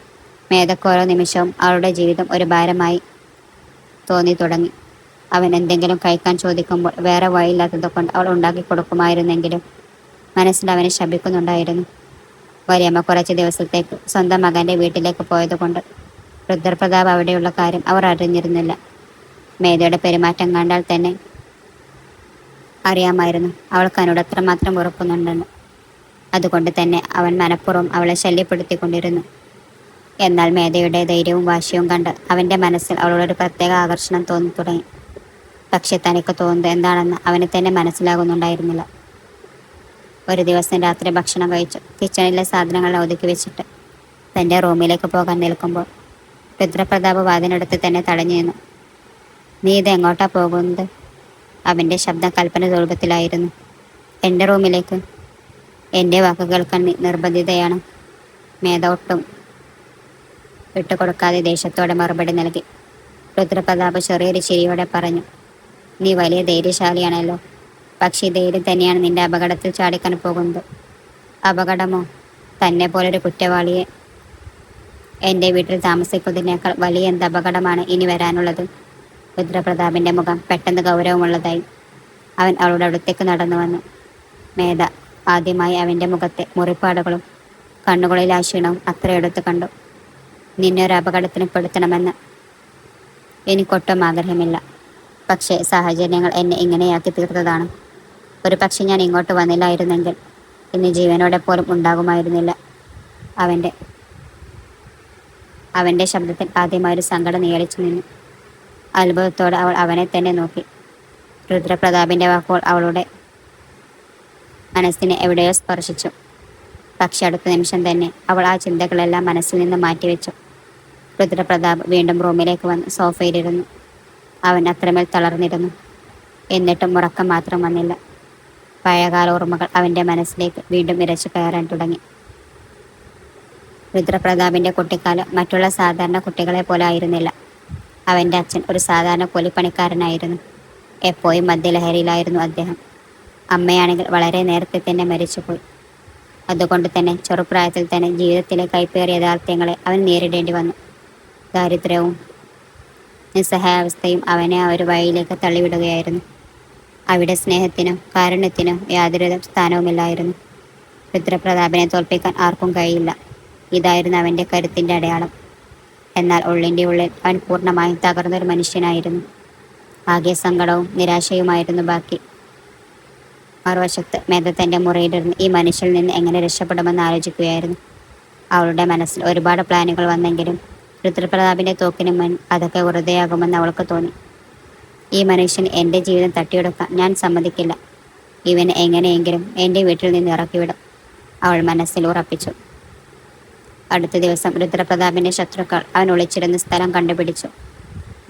മേധയ്ക്ക് ഓരോ നിമിഷവും അവളുടെ ജീവിതം ഒരു ഭാരമായി തോന്നി തുടങ്ങി. അവൻ എന്തെങ്കിലും കഴിക്കാൻ ചോദിക്കുമ്പോൾ വേറെ വഴിയില്ലാത്തതുകൊണ്ട് അവൾ ഉണ്ടാക്കി കൊടുക്കുമായിരുന്നെങ്കിലും മനസ്സിൽ അവനെ ശപിക്കുന്നുണ്ടായിരുന്നു. വലിയമ്മ കുറച്ച് ദിവസത്തേക്ക് സ്വന്തം മകൻ്റെ വീട്ടിലേക്ക് പോയതുകൊണ്ട് രുദ്രപ്രതാപ് അവിടെയുള്ള കാര്യം അവർ അറിഞ്ഞിരുന്നില്ല. മേധയുടെ പെരുമാറ്റം കണ്ടാൽ തന്നെ അറിയാമായിരുന്നു അവൾക്ക് അവനോട് എത്രമാത്രം വെറുക്കുന്നുണ്ടെന്ന്. അതുകൊണ്ട് തന്നെ അവൻ മനഃപൂർവ്വം അവളെ ശല്യപ്പെടുത്തിക്കൊണ്ടിരുന്നു. എന്നാൽ മേധയുടെ ധൈര്യവും വാശിയും കണ്ട് അവൻ്റെ മനസ്സിൽ അവളോടൊരു പ്രത്യേക ആകർഷണം തോന്നി തുടങ്ങി. പക്ഷെ തനിക്ക് തോന്നുന്നത് എന്താണെന്ന് അവന് തന്നെ മനസ്സിലാകുന്നുണ്ടായിരുന്നില്ല. ഒരു ദിവസം രാത്രി ഭക്ഷണം കഴിച്ചു കിച്ചണിലെ സാധനങ്ങൾ ഒതുക്കി വെച്ചിട്ട് തൻ്റെ റൂമിലേക്ക് പോകാൻ നിൽക്കുമ്പോൾ രുദ്രപ്രതാപ് വാതിനടുത്ത് തന്നെ തടഞ്ഞു നിന്നു. നീ ഇത് എങ്ങോട്ടാ പോകുന്നത്? അവൻ്റെ ശബ്ദം കൽപ്പന രൂപത്തിലായിരുന്നു. എൻ്റെ റൂമിലേക്ക്. എൻ്റെ വാക്ക് കേൾക്കാൻ നീ നിർബന്ധിതയാണ്. മേധ ഒട്ടും വിട്ടുകൊടുക്കാതെ ദേഷ്യത്തോടെ മറുപടി നൽകി. രുദ്രപ്രതാപ് ചെറിയൊരു ചിരിയോടെ പറഞ്ഞു, നീ വലിയ ധൈര്യശാലിയാണല്ലോ. പക്ഷേ ഈ ധൈര്യം തന്നെയാണ് നിന്റെ അപകടത്തിൽ ചാടിക്കാൻ പോകുന്നത്. അപകടമോ? തന്നെ പോലൊരു കുറ്റവാളിയെ എൻ്റെ വീട്ടിൽ താമസിക്കുന്നതിനേക്കാൾ വലിയ എന്ത് അപകടമാണ് ഇനി വരാനുള്ളത്? രുദ്രപ്രതാപിൻ്റെ മുഖം പെട്ടെന്ന് ഗൗരവമുള്ളതായി. അവൻ അവളുടെ അടുത്തേക്ക് നടന്നു വന്നു. മേധ ആദ്യമായി അവൻ്റെ മുഖത്തെ മുറിപ്പാടുകളും കണ്ണുകളിൽ ആ ക്ഷീണവും അത്രയെടുത്ത് കണ്ടു. നിന്നെ ഒരു അപകടത്തിന് പെടുത്തണമെന്ന് എനിക്കൊട്ടും ആഗ്രഹമില്ല. പക്ഷേ സാഹചര്യങ്ങൾ എന്നെ ഇങ്ങനെയാക്കി തീർത്തതാണ്. ഒരു പക്ഷെ ഞാൻ ഇങ്ങോട്ട് വന്നില്ലായിരുന്നെങ്കിൽ ഇന്ന് ജീവനോടെ പോലും ഉണ്ടാകുമായിരുന്നില്ല. അവൻ്റെ ശബ്ദത്തിൽ ആദ്യമായൊരു സങ്കടം നിഴലിച്ചു നിന്നു. അത്ഭുതത്തോടെ അവൾ അവനെ തന്നെ നോക്കി. രുദ്രപ്രതാപിൻ്റെ വാക്കുകൾ അവളുടെ മനസ്സിനെ എവിടെയോ സ്പർശിച്ചു. പക്ഷെ അടുത്ത നിമിഷം തന്നെ അവൾ ആ ചിന്തകളെല്ലാം മനസ്സിൽ നിന്ന് മാറ്റിവെച്ചു. രുദ്രപ്രതാപ് വീണ്ടും റൂമിലേക്ക് വന്ന് സോഫയിലിരുന്നു. അവൻ അത്രമേൽ തളർന്നിരുന്നു. എന്നിട്ടും ഉറക്കം മാത്രം വന്നില്ല. പഴയകാല ഓർമ്മകൾ അവൻ്റെ മനസ്സിലേക്ക് വീണ്ടും ഇരച്ചു കയറാൻ തുടങ്ങി. രുദ്രപ്രതാപിൻ്റെ കുട്ടിക്കാലം മറ്റുള്ള സാധാരണ കുട്ടികളെ പോലെ ആയിരുന്നില്ല. അവൻ്റെ അച്ഛൻ ഒരു സാധാരണ കൂലിപ്പണിക്കാരനായിരുന്നു. എപ്പോഴും മദ്യലഹരിയിലായിരുന്നു അദ്ദേഹം. അമ്മയാണെങ്കിൽ വളരെ നേരത്തെ തന്നെ മരിച്ചുപോയി. അതുകൊണ്ട് തന്നെ ചെറുപ്രായത്തിൽ തന്നെ ജീവിതത്തിലെ കൈപ്പേറിയ യാഥാർത്ഥ്യങ്ങളെ അവൻ നേരിടേണ്ടി വന്നു. ദാരിദ്ര്യവും നിസ്സഹായാവസ്ഥയും അവനെ ആ ഒരു വഴിയിലേക്ക് തള്ളിവിടുകയായിരുന്നു. അവിടെ സ്നേഹത്തിനും കാരുണ്യത്തിനും യാതൊരു സ്ഥാനവുമില്ലായിരുന്നു. രുദ്രപ്രതാപിനെ തോൽപ്പിക്കാൻ ആർക്കും കഴിയില്ല. ഇതായിരുന്നു അവൻ്റെ കരുത്തിൻ്റെ അടയാളം. എന്നാൽ ഉള്ളിൻ്റെ ഉള്ളിൽ അവൻ പൂർണ്ണമായും തകർന്നൊരു മനുഷ്യനായിരുന്നു. ആകെ സങ്കടവും നിരാശയുമായിരുന്നു ബാക്കി. മറുവശത്ത് മേധ തൻ്റെ മുറിയിലിരുന്ന് ഈ മനുഷ്യനിൽ നിന്ന് എങ്ങനെ രക്ഷപ്പെടുമെന്ന് ആലോചിക്കുകയായിരുന്നു. അവളുടെ മനസ്സിൽ ഒരുപാട് പ്ലാനുകൾ വന്നെങ്കിലും രുദ്രപ്രതാപിൻ്റെ തോക്കിന് മുൻ അതൊക്കെ വെറുതെയാകുമെന്ന് അവൾക്ക് തോന്നി. ഈ മനുഷ്യൻ എൻ്റെ ജീവിതം തട്ടിയെടുക്കാൻ ഞാൻ സമ്മതിക്കില്ല. ഇവനെ എങ്ങനെയെങ്കിലും എൻ്റെ വീട്ടിൽ നിന്ന് ഇറക്കിവിടും, അവൾ മനസ്സിൽ ഉറപ്പിച്ചു. അടുത്ത ദിവസം രുദ്രപ്രതാപിൻ്റെ ശത്രുക്കൾ അവൻ ഒളിച്ചിരുന്ന സ്ഥലം കണ്ടുപിടിച്ചു.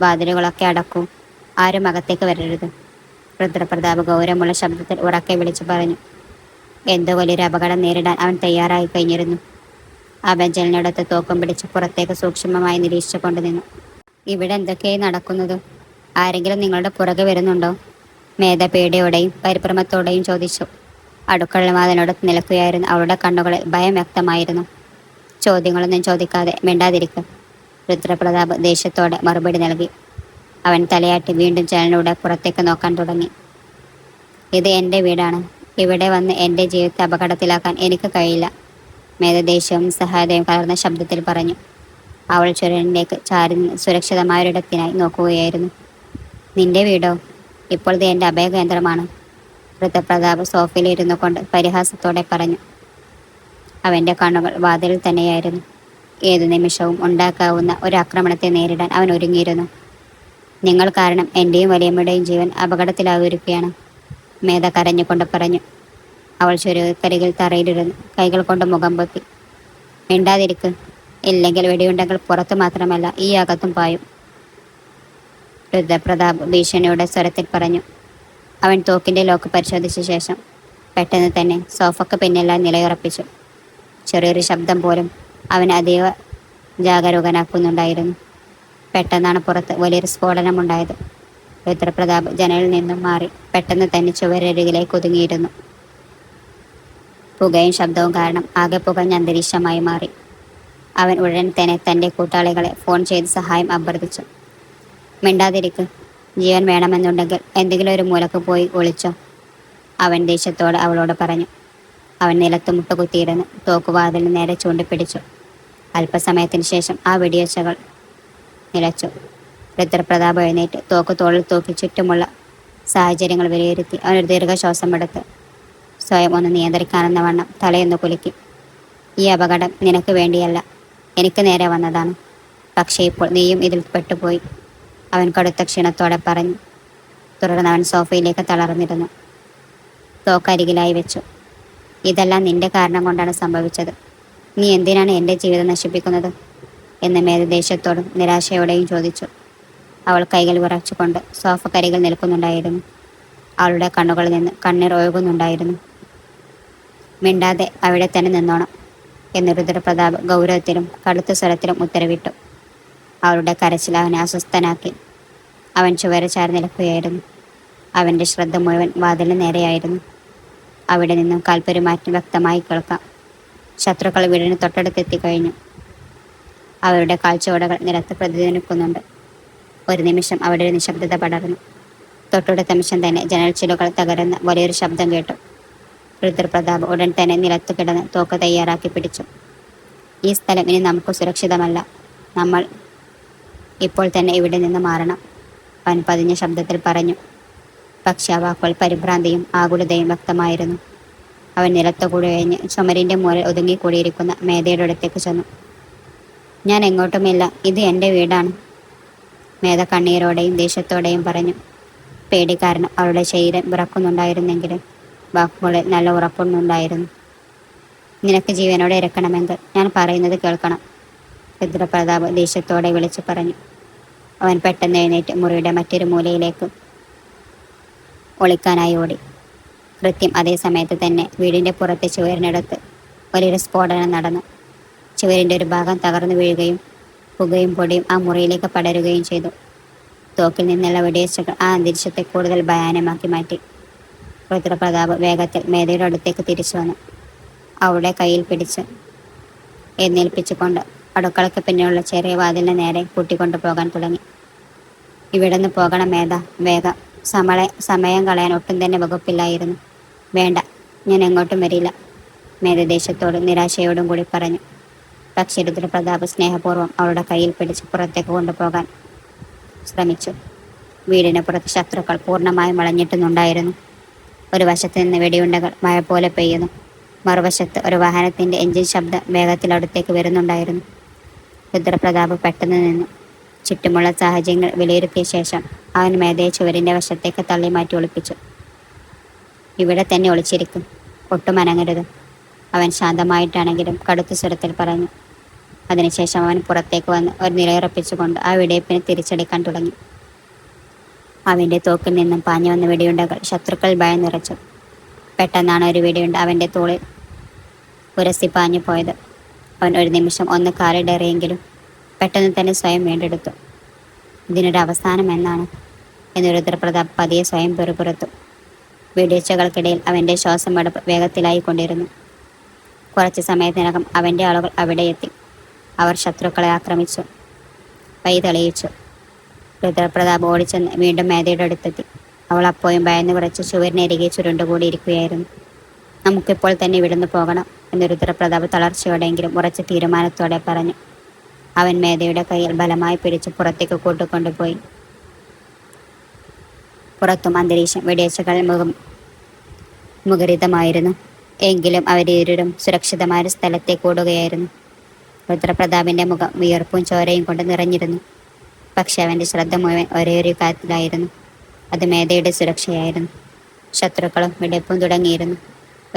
വാതിലുകളൊക്കെ അടക്കൂ, ആരും അകത്തേക്ക് വരരുത്. രുദ്രപ്രതാപ് ഗൗരവമുള്ള ശബ്ദത്തിൽ ഉറക്കെ വിളിച്ചു പറഞ്ഞു. എന്തോ വലിയൊരു അപകടം നേരിടാൻ അവൻ തയ്യാറായി കഴിഞ്ഞിരുന്നു. അവൻ ജനലിനടുത്ത് തോക്കും പിടിച്ച് പുറത്തേക്ക് സൂക്ഷ്മമായി നിരീക്ഷിച്ചു കൊണ്ടു നിന്നു. ഇവിടെ എന്തൊക്കെയായി നടക്കുന്നത്? ആരെങ്കിലും നിങ്ങളുടെ പുറകെ വരുന്നുണ്ടോ? മേധ പേടിയോടെയും പരിഭ്രമത്തോടെയും ചോദിച്ചു. അടുക്കള വാതിലിനടുത്ത് നിൽക്കുകയായിരുന്നു. അവളുടെ കണ്ണുകളിൽ ഭയം വ്യക്തമായിരുന്നു. ചോദ്യങ്ങളൊന്നും ചോദിക്കാതെ മിണ്ടാതിരിക്കും, രുദ്രപ്രതാപ് ദേഷ്യത്തോടെ മറുപടി നൽകി. അവൻ തലയാട്ടി വീണ്ടും ജനലിലൂടെ പുറത്തേക്ക് നോക്കാൻ തുടങ്ങി. ഇത് എൻ്റെ വീടാണ്. ഇവിടെ വന്ന് എൻ്റെ ജീവിതത്തെ അപകടത്തിലാക്കാൻ എനിക്ക് കഴിയില്ല, മേധ ദേഷ്യവും സഹായതയും കലർന്ന ശബ്ദത്തിൽ പറഞ്ഞു. അവൾ ചുരലിലേക്ക് ചാരി സുരക്ഷിതമായൊരിടത്തിനായി നോക്കുകയായിരുന്നു. നിന്റെ വീടോ? ഇപ്പോൾ ഇത് എൻ്റെ അഭയകേന്ദ്രമാണ്, രുദ്രപ്രതാപ് സോഫയിൽ ഇരുന്നു കൊണ്ട് പരിഹാസത്തോടെ പറഞ്ഞു. അവൻ്റെ കണ്ണുകൾ വാതിലിൽ തന്നെയായിരുന്നു. ഏതു നിമിഷവും ഉണ്ടാക്കാവുന്ന ഒരു ആക്രമണത്തെ നേരിടാൻ അവൻ ഒരുങ്ങിയിരുന്നു. നിങ്ങൾ കാരണം എൻ്റെയും വലിയമ്മയുടെയും ജീവൻ അപകടത്തിലായിരിക്കുകയാണ്, മേധ കരഞ്ഞുകൊണ്ട് പറഞ്ഞു. അവൾ ചുരുക്കരികിൽ തറയിലിരുന്നു കൈകൾ കൊണ്ട് മുഖം പൊത്തി. മിണ്ടാതിരിക്ക്, ഇല്ലെങ്കിൽ വെടിയുണ്ടെങ്കിൽ പുറത്തു മാത്രമല്ല ഈ അകത്തും പായും, രുദ്രപ്രതാപ് ഭീഷണിയുടെ സ്വരത്തിൽ പറഞ്ഞു. അവൻ തോക്കിൻ്റെ ലോക്ക് പരിശോധിച്ച ശേഷം പെട്ടെന്ന് തന്നെ സോഫയ്ക്ക് പിന്നിലായി നിലയുറപ്പിച്ചു. ചെറിയൊരു ശബ്ദം പോലും അവൻ അതീവ ജാഗരൂകനാക്കുന്നുണ്ടായിരുന്നു. പെട്ടെന്നാണ് പുറത്ത് വലിയൊരു സ്ഫോടനമുണ്ടായത്. രുദ്രപ്രതാപ് ജനലിൽ നിന്നും മാറി പെട്ടെന്ന് തന്നെ ചുവരരികിലേക്ക് ഒതുങ്ങിയിരുന്നു. പുകയും ശബ്ദവും കാരണം ആകെ പുകഞ്ഞ അന്തരീക്ഷമായി മാറി. അവൻ ഉടൻ തന്നെ തൻ്റെ കൂട്ടാളികളെ ഫോൺ ചെയ്ത് സഹായം അഭ്യർത്ഥിച്ചു. മിണ്ടാതിരിക്ക്, ജീവൻ വേണമെന്നുണ്ടെങ്കിൽ എന്തെങ്കിലും ഒരു മൂലക്ക് പോയി ഒളിച്ചോ, അവൻ ദേഷ്യത്തോടെ അവളോട് പറഞ്ഞു. അവൻ നിലത്ത് മുട്ടുകുത്തിയിരുന്ന് തോക്കുവാതിലിന് നേരെ ചൂണ്ടിപ്പിടിച്ചു. അല്പസമയത്തിന് ശേഷം ആ വെടിയൊച്ചകൾ നിലച്ചു. രുദ്രപ്രതാപ് എഴുന്നേറ്റ് തോക്ക് തോളിൽ തൂക്കി ചുറ്റുമുള്ള സാഹചര്യങ്ങൾ വിലയിരുത്തി അവനൊരു ദീർഘശ്വാസമെടുത്ത് സ്വയം ഒന്ന് നിയന്ത്രിക്കാനെന്ന വണ്ണം തലയൊന്ന് കുലുക്കി. ഈ അപകടം നിനക്ക് വേണ്ടിയല്ല, എനിക്ക് നേരെ വന്നതാണ്. പക്ഷേ ഇപ്പോൾ നീയും ഇതിൽ പെട്ടുപോയി, അവൻ കടുത്ത ക്ഷീണത്തോടെ പറഞ്ഞു. തുടർന്ന് അവൻ സോഫയിലേക്ക് തളർന്നിരുന്നു. തോക്കരികിലായി വെച്ചു. ഇതെല്ലാം നിന്റെ കാരണം കൊണ്ടാണ് സംഭവിച്ചത്. നീ എന്തിനാണ് എൻ്റെ ജീവിതം നശിപ്പിക്കുന്നത് എന്ന് മേധ ദേഷ്യത്തോടും നിരാശയോടെയും ചോദിച്ചു. അവൾ കൈകൾ വിറച്ചുകൊണ്ട് സോഫക്കരികിൽ നിൽക്കുന്നുണ്ടായിരുന്നു. അവളുടെ കണ്ണുകളിൽ നിന്ന് കണ്ണീർ ഒഴുകുന്നുണ്ടായിരുന്നു. മിണ്ടാതെ അവിടെ തന്നെ നിന്നോണം എന്ന് രുദ്രപ്രതാപ് ഗൗരവത്തിലും കടുത്ത സ്വരത്തിലും ഉത്തരവിട്ടു. അവളുടെ കരച്ചിൽ അവനെ അസ്വസ്ഥനാക്കി. അവൻ ചുവരെ ചാരി നിൽക്കുകയായിരുന്നു. അവൻ്റെ ശ്രദ്ധ മുഴുവൻ വാതിലിന് നേരെയായിരുന്നു. അവിടെ നിന്നും കാൽപ്പെരുമാറ്റം വ്യക്തമായി കേൾക്കാം. ശത്രുക്കൾ വീടിന് തൊട്ടടുത്തെത്തിക്കഴിഞ്ഞു. അവരുടെ കാൽച്ചുവടുകൾ നിലത്ത് പ്രതിധ്വനിക്കുന്നുണ്ട്. ഒരു നിമിഷം അവിടെ ഒരു നിശബ്ദത പടർന്നു. തൊട്ടടുത്ത നിമിഷം തന്നെ ജനൽച്ചിലുകൾ തകരുന്ന വലിയൊരു ശബ്ദം കേട്ടു. രുദ്രപ്രതാപ് ഉടൻ തന്നെ നിലത്തു കിടന്ന് തോക്ക് തയ്യാറാക്കി പിടിച്ചു. ഈ സ്ഥലം ഇനി നമുക്ക് സുരക്ഷിതമല്ല. നമ്മൾ ഇപ്പോൾ തന്നെ ഇവിടെ നിന്ന് മാറണം, അവൻ പതിഞ്ഞ ശബ്ദത്തിൽ പറഞ്ഞു. പക്ഷെ ആ വാക്കുകൾ പരിഭ്രാന്തിയും ആകുലതയും വ്യക്തമായിരുന്നു. അവൻ നിലത്തു കുഴഞ്ഞ് ചുമരിൻ്റെ മൂലയിൽ ഒതുങ്ങിക്കൂടിയിരിക്കുന്ന മേധയുടെ അടുത്തേക്ക് ചെന്നു. ഞാൻ എങ്ങോട്ടുമില്ല, ഇത് എൻ്റെ വീടാണ്, മേധ കണ്ണീരോടെയും ദേഷ്യത്തോടെയും പറഞ്ഞു. പേടി കാരണം അവളുടെ ശരീരം വിറക്കുന്നുണ്ടായിരുന്നെങ്കിലും വാക്കുകളിൽ നല്ല ഉറപ്പൊന്നുണ്ടായിരുന്നു. നിനക്ക് ജീവനോടെ ഇറക്കണമെങ്കിൽ ഞാൻ പറയുന്നത് കേൾക്കണം, രുദ്രപ്രതാപ് ദേഷ്യത്തോടെ വിളിച്ചു പറഞ്ഞു. അവൻ പെട്ടെന്ന് എഴുന്നേറ്റ് മുറിയുടെ മറ്റൊരു മൂലയിലേക്ക് ഒളിക്കാനായി ഓടി. കൃത്യം അതേ സമയത്ത് തന്നെ വീടിൻ്റെ പുറത്തെ ചുവരിനടുത്ത് വലിയൊരു സ്ഫോടനം നടന്നു. ചുവരിൻ്റെ ഒരു ഭാഗം തകർന്നു വീഴുകയും പുകയും പൊടിയും ആ മുറിയിലേക്ക് പടരുകയും ചെയ്തു. തോക്കിൽ നിന്നുള്ള വെടിവെച്ചുകൾ ആ അന്തരീക്ഷത്തെ കൂടുതൽ ഭയാനമാക്കി മാറ്റി. രുദ്രപ്രതാപ് വേഗത്തിൽ മേധയുടെ അടുത്തേക്ക് തിരിച്ചു വന്നു. അവളുടെ കയ്യിൽ പിടിച്ച് എഴുന്നേൽപ്പിച്ചുകൊണ്ട് അടുക്കളയ്ക്ക് പിന്നിലുള്ള ചെറിയ വാതിലിന് നേരെ കൂട്ടിക്കൊണ്ടു പോകാൻ തുടങ്ങി. ഇവിടെ നിന്ന് പോകണം മേധ, വേഗം. സമയം കളയാൻ ഒട്ടും തന്നെ വകുപ്പില്ലായിരുന്നു. വേണ്ട, ഞാൻ എങ്ങോട്ടും വരില്ല, മേധ ദേഷ്യത്തോടും നിരാശയോടും കൂടി പറഞ്ഞു. പക്ഷേ രുദ്രപ്രതാപ് സ്നേഹപൂർവ്വം അവളുടെ കയ്യിൽ പിടിച്ച് പുറത്തേക്ക് കൊണ്ടുപോകാൻ ശ്രമിച്ചു. വീടിന് പുറത്ത് ശത്രുക്കൾ പൂർണ്ണമായും വളഞ്ഞിട്ടുന്നുണ്ടായിരുന്നു. ഒരു വശത്ത് നിന്ന് വെടിയുണ്ടകൾ മഴ പോലെ പെയ്യുന്നു. മറുവശത്ത് ഒരു വാഹനത്തിൻ്റെ എഞ്ചിൻ ശബ്ദം വേഗത്തിൽ അടുത്തേക്ക് വരുന്നുണ്ടായിരുന്നു. രുദ്രപ്രതാപ് പെട്ടെന്ന് നിന്നു. ചുറ്റുമുള്ള സാഹചര്യങ്ങൾ വിലയിരുത്തിയ ശേഷം അവൻ മേധയെ ചുവരിൻ്റെ വശത്തേക്ക് തള്ളി മാറ്റി ഒളിപ്പിച്ചു. ഇവിടെ തന്നെ ഒളിച്ചിരിക്കും, ഒട്ടും അനങ്ങരുത്, അവൻ ശാന്തമായിട്ടാണെങ്കിലും കടുത്ത സ്വരത്തിൽ പറഞ്ഞു. അതിനുശേഷം അവൻ പുറത്തേക്ക് വന്ന് ഒരു നിലയുറപ്പിച്ചുകൊണ്ട് ആ വെടിവെപ്പിനെ തിരിച്ചടിക്കാൻ തുടങ്ങി. അവൻ്റെ തോക്കിൽ നിന്നും പാഞ്ഞു വന്ന വെടിയുണ്ടകൾ ശത്രുക്കൾ ഭയം നിറച്ചു. പെട്ടെന്നാണ് ഒരു വെടിയുണ്ട അവൻ്റെ തോളിൽ ഉരസി പാഞ്ഞു പോയത്. അവൻ ഒരു നിമിഷം ഒന്ന് കാലിടറിയെങ്കിലും പെട്ടെന്ന് തന്നെ സ്വയം വീണ്ടെടുത്തു. ഇതിനൊരു അവസാനം എന്നാണ് എന്ന് രുദ്രപ്രതാപ് പതിയെ സ്വയം പെറുപുറത്തു. വെടിവെച്ചുകൾക്കിടയിൽ അവൻ്റെ ശ്വാസമെടുപ്പ് വേഗത്തിലായിക്കൊണ്ടിരുന്നു. കുറച്ച് സമയത്തിനകം അവൻ്റെ ആളുകൾ അവിടെ എത്തി. അവർ ശത്രുക്കളെ ആക്രമിച്ചു, വഴി തെളിയിച്ചു. രുദ്രപ്രതാപ് ഓടിച്ചെന്ന് വീണ്ടും മേധയുടെ അടുത്തെത്തി. അവൾ അപ്പോഴും ഭയന്ന് വിറച്ച് ചുവരിനരികെ ചുരുണ്ടുകൂടിയിരിക്കുകയായിരുന്നു. നമുക്കിപ്പോൾ തന്നെ ഇവിടുന്ന് പോകണം എന്ന് രുദ്രപ്രതാപ് തളർച്ചയോടെങ്കിലും ഉറച്ച തീരുമാനത്തോടെ പറഞ്ഞു. അവൻ മേധയുടെ കയ്യിൽ ബലമായി പിടിച്ച് പുറത്തേക്ക് കൂട്ടിക്കൊണ്ടുപോയി. പുറത്തും അന്തരീക്ഷം വെടിവെച്ചുകൾ മുഖരിതമായിരുന്നു. എങ്കിലും അവരിരുവരും സുരക്ഷിതമായ ഒരു സ്ഥലത്തേക്ക് ഓടുകയായിരുന്നു. രുദ്രപ്രതാപിൻ്റെ മുഖം വിയർപ്പും ചോരയും കൊണ്ട് നിറഞ്ഞിരുന്നു. പക്ഷെ അവൻ്റെ ശ്രദ്ധ മുഴുവൻ ഒരേയൊരു കാര്യത്തിലായിരുന്നു. അത് മേധയുടെ സുരക്ഷയായിരുന്നു. ശത്രുക്കളും വെടിവെപ്പും തുടങ്ങിയിരുന്നു.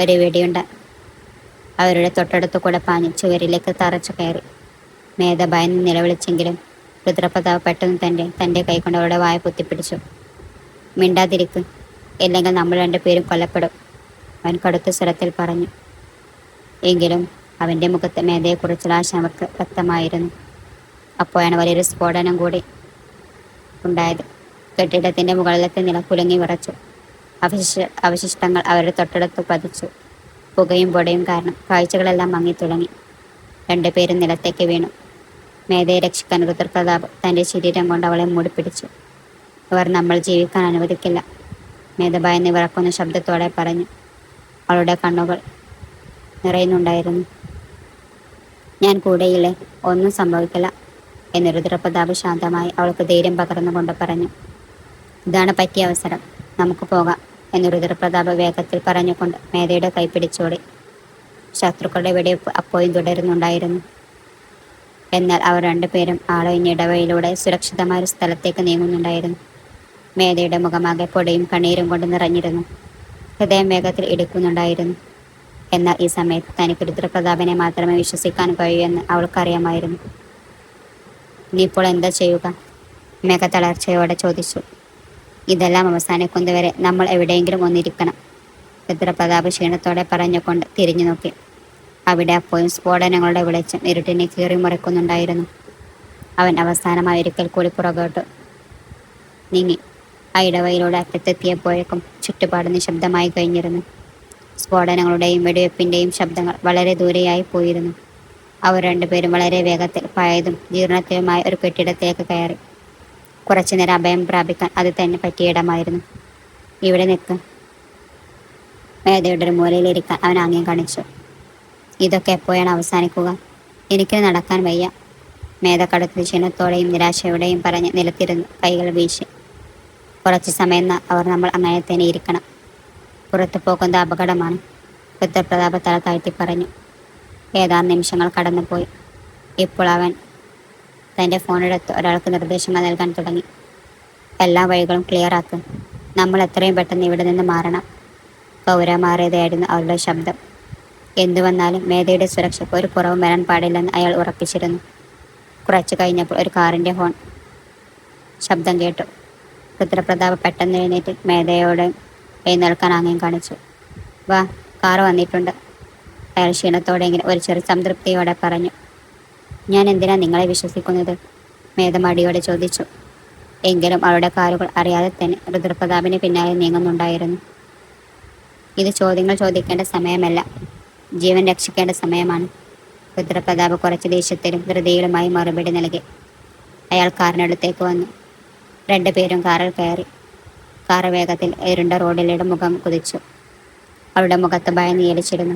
ഒരു വെടിയുണ്ട അവരുടെ തൊട്ടടുത്തു കൂടെ പാഞ്ഞ് ചുവരിലേക്ക് തറച്ചു കയറി. മേധ ഭയന്ന് നിലവിളിച്ചെങ്കിലും രുദ്രപ്രതാപ് പെട്ടെന്ന് തൻ്റെ കൈകൊണ്ട് അവരുടെ വായ പൊത്തിപ്പിടിച്ചു. മിണ്ടാതിരിക്കും, ഇല്ലെങ്കിൽ നമ്മൾ രണ്ടുപേരും കൊല്ലപ്പെടും, അവൻ കടുത്ത സ്വരത്തിൽ പറഞ്ഞു. എങ്കിലും അവൻ്റെ മുഖത്ത് മേധയെക്കുറിച്ചുള്ള ആശങ്ക വ്യക്തമായിരുന്നു. അപ്പോഴാണ് വലിയൊരു സ്ഫോടനം കൂടി ഉണ്ടായത്. കെട്ടിടത്തിൻ്റെ മുകളിലത്തെ നില കുലുങ്ങി വിറച്ചു. അവശിഷ്ടങ്ങൾ അവരുടെ തൊട്ടടുത്ത് പതിച്ചു. പുകയും പൊടിയും കാരണം കാഴ്ചകളെല്ലാം മങ്ങിത്തുടങ്ങി. രണ്ടുപേരും നിലത്തേക്ക് വീണു. മേധയെ രക്ഷിക്കാൻ രുദ്രപ്രതാപ് തൻ്റെ ശരീരം കൊണ്ട് അവളെ മൂടിപ്പിടിച്ചു. അവർ നമ്മൾ ജീവിക്കാൻ അനുവദിക്കില്ല, മേധ ഭയന്ന് വിറക്കുന്ന ശബ്ദത്തോടെ പറഞ്ഞു. അവളുടെ കണ്ണുകൾ നിറയുന്നുണ്ടായിരുന്നു. ഞാൻ കൂടെയില്ലേ, ഒന്നും സംഭവിക്കില്ല എന്ന് രുദ്രപ്രതാപ് ശാന്തമായി അവൾക്ക് ധൈര്യം പകർന്നുകൊണ്ട് പറഞ്ഞു. ഇതാണ് പറ്റിയ അവസരം, നമുക്ക് പോകാം എന്ന് രുദ്രപ്രതാപ് വേഗത്തിൽ പറഞ്ഞുകൊണ്ട് മേധയുടെ കൈ പിടിച്ചോടി. ശത്രുക്കളുടെ വെടിവെപ്പ് അപ്പോഴും തുടരുന്നുണ്ടായിരുന്നു. എന്നാൽ അവർ രണ്ടുപേരും ആളൊഴിഞ്ഞ ഇടവഴിയിലൂടെ സുരക്ഷിതമായ ഒരു സ്ഥലത്തേക്ക് നീങ്ങുന്നുണ്ടായിരുന്നു. മേധയുടെ മുഖമാകെ പൊടിയും കണ്ണീരും കൊണ്ട് നിറഞ്ഞിരുന്നു. ഹൃദയം വേഗത്തിൽ ഇടിക്കുന്നുണ്ടായിരുന്നു. എന്നാൽ ഈ സമയത്ത് തനിക്ക് രുദ്രപ്രതാപനെ മാത്രമേ വിശ്വസിക്കാൻ കഴിയൂ എന്ന് അവൾക്കറിയാമായിരുന്നു. "ഇനിയിപ്പോൾ എന്താ ചെയ്യുക?" മേഘ തളർച്ചയോടെ ചോദിച്ചു. "ഇതെല്ലാം അവസാനിക്കുന്നതുവരെ നമ്മൾ എവിടെയെങ്കിലും ഒന്നിരിക്കണം," രുദ്രപ്രതാപ് ക്ഷീണത്തോടെ പറഞ്ഞുകൊണ്ട് തിരിഞ്ഞു നോക്കി. അവിടെ അപ്പോഴും സ്ഫോടനങ്ങളുടെ വെളിച്ചം ഇരുട്ടിനെ കീറിമുറിക്കുന്നുണ്ടായിരുന്നു. അവൻ അവസാനമായി ഒരിക്കൽ കൂടി പുറകോട്ട് നീങ്ങി. ആ ഇടവയിലൂടെ അറ്റത്തെത്തിയപ്പോഴേക്കും ചുറ്റുപാട് നിശബ്ദമായി കഴിഞ്ഞിരുന്നു. സ്ഫോടനങ്ങളുടെയും വെടിവെപ്പിന്റെയും ശബ്ദങ്ങൾ വളരെ ദൂരെയായി പോയിരുന്നു. അവർ രണ്ടുപേരും വളരെ വേഗത്തിൽ പഴയതും ജീർണത്തിലുമായ ഒരു കെട്ടിടത്തിലേക്ക് കയറി. കുറച്ചുനേരം അഭയം പ്രാപിക്കാൻ അത് തന്നെ പറ്റിയ ഇടമായിരുന്നു. "ഇവിടെ നിൽക്ക്," മേധയുടെ ഒരു മൂലയിലിരിക്കാൻ അവൻ ആംഗ്യം കാണിച്ചു. "ഇതൊക്കെ എപ്പോഴാണ് അവസാനിക്കുക? എനിക്ക് നടക്കാൻ വയ്യ," മേധ കടുത്ത ക്ഷീണത്തോടെയും നിരാശയോടെയും പറഞ്ഞ് നിലത്തിരുന്നു കൈകൾ വീശി. "കുറച്ചു സമയം നമ്മൾ അങ്ങനെ തന്നെ ഇരിക്കണം. പുറത്തു പോകുന്നത് അപകടമാണ്," രുദ്രപ്രതാപ് തല താഴ്ത്തി പറഞ്ഞു. ഏതാനും നിമിഷങ്ങൾ കടന്നുപോയി. ഇപ്പോൾ അവൻ തൻ്റെ ഫോണെടുത്ത് ഒരാൾക്ക് നിർദ്ദേശങ്ങൾ നൽകാൻ തുടങ്ങി. "എല്ലാ വഴികളും ക്ലിയറാക്ക്. നമ്മൾ എത്രയും പെട്ടെന്ന് ഇവിടെ നിന്ന് മാറണം." ഗൗരവമാറിയതായിരുന്നു അവരുടെ ശബ്ദം. എന്തു വന്നാലും മേധയുടെ സുരക്ഷയ്ക്ക് ഒരു കുറവും വരാൻ പാടില്ലെന്ന് അയാൾ ഉറപ്പിച്ചിരുന്നു. കുറച്ചു കഴിഞ്ഞപ്പോൾ ഒരു കാറിൻ്റെ ഹോൺ ശബ്ദം കേട്ടു. രുദ്രപ്രതാപ് പെട്ടെന്ന് എഴുന്നേറ്റ് മേധയോട് എഴുന്നേൽക്കാൻ ആംഗ്യം കാണിച്ചു. "വാ, കാറ് വന്നിട്ടുണ്ട്," അയാൾ ക്ഷീണത്തോടെങ്കിലും ഒരു ചെറു സംതൃപ്തിയോടെ പറഞ്ഞു. "ഞാൻ എന്തിനാ നിങ്ങളെ വിശ്വസിക്കുന്നത്?" മേധ മടിയോടെ ചോദിച്ചു. എങ്കിലും അവളുടെ കാലുകൾ അറിയാതെ തന്നെ രുദ്രപ്രതാപിന് പിന്നാലെ നീങ്ങുന്നുണ്ടായിരുന്നു. "ഇത് ചോദ്യങ്ങൾ ചോദിക്കേണ്ട സമയമല്ല, ജീവൻ രക്ഷിക്കേണ്ട സമയമാണ്," രുദ്രപ്രതാപ് കുറച്ച് ദേഷ്യത്തിലും ധൃതിയിലുമായി മറുപടി നൽകി. അയാൾ കാറിനടുത്തേക്ക് വന്നു. രണ്ടുപേരും കാറിൽ കയറി. കാറ് വേഗത്തിൽ ഇരുണ്ട റോഡിലൂടെ മുഖം കുതിച്ചു. അവളുടെ മുഖത്ത് ഭയം നീലിച്ചിരുന്നു.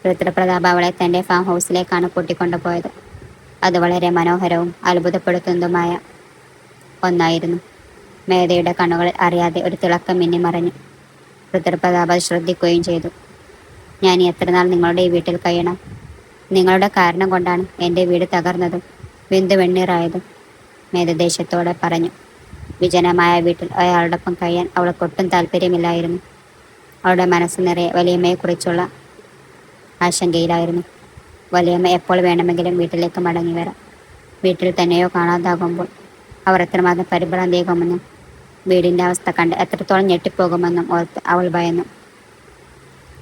രുദ്രപ്രതാപ് അവളെ തൻ്റെ ഫാം ഹൗസിലേക്കാണ് കൂട്ടിക്കൊണ്ടുപോയത്. അത് വളരെ മനോഹരവും അത്ഭുതപ്പെടുത്തുന്നതുമായ ഒന്നായിരുന്നു. മേധയുടെ കണ്ണുകളിൽ അറിയാതെ ഒരു തിളക്കം മിന്നിമറഞ്ഞു. രുദ്രപ്രതാപ് അത് ശ്രദ്ധിക്കുകയും ചെയ്തു. "ഞാൻ എത്രനാൾ നിങ്ങളുടെ ഈ വീട്ടിൽ കഴിയണം? നിങ്ങളുടെ കാരണം കൊണ്ടാണ് എൻ്റെ വീട് തകർന്നതും വെന്തു വെണ്ണീറായതും," മേധ ദേഷ്യത്തോടെ പറഞ്ഞു. വിജനമായ വീട്ടിൽ അയാളോടൊപ്പം കഴിയാൻ അവൾക്കൊട്ടും താല്പര്യമില്ലായിരുന്നു. അവളുടെ മനസ്സ് നിറയെ വലിയമ്മയെക്കുറിച്ചുള്ള ആശങ്കയിലായിരുന്നു. വലിയമ്മ എപ്പോൾ വേണമെങ്കിലും വീട്ടിലേക്ക് മടങ്ങി വരാം. വീട്ടിൽ തന്നെയോ കാണാതാകുമ്പോൾ അവർ എത്രമാത്രം പരിഭ്രാന്തിയാകുമെന്നും വീടിൻ്റെ അവസ്ഥ കണ്ട് എത്രത്തോളം ഞെട്ടിപ്പോകുമെന്നും ഓർത്ത് അവൾ ഭയന്നു.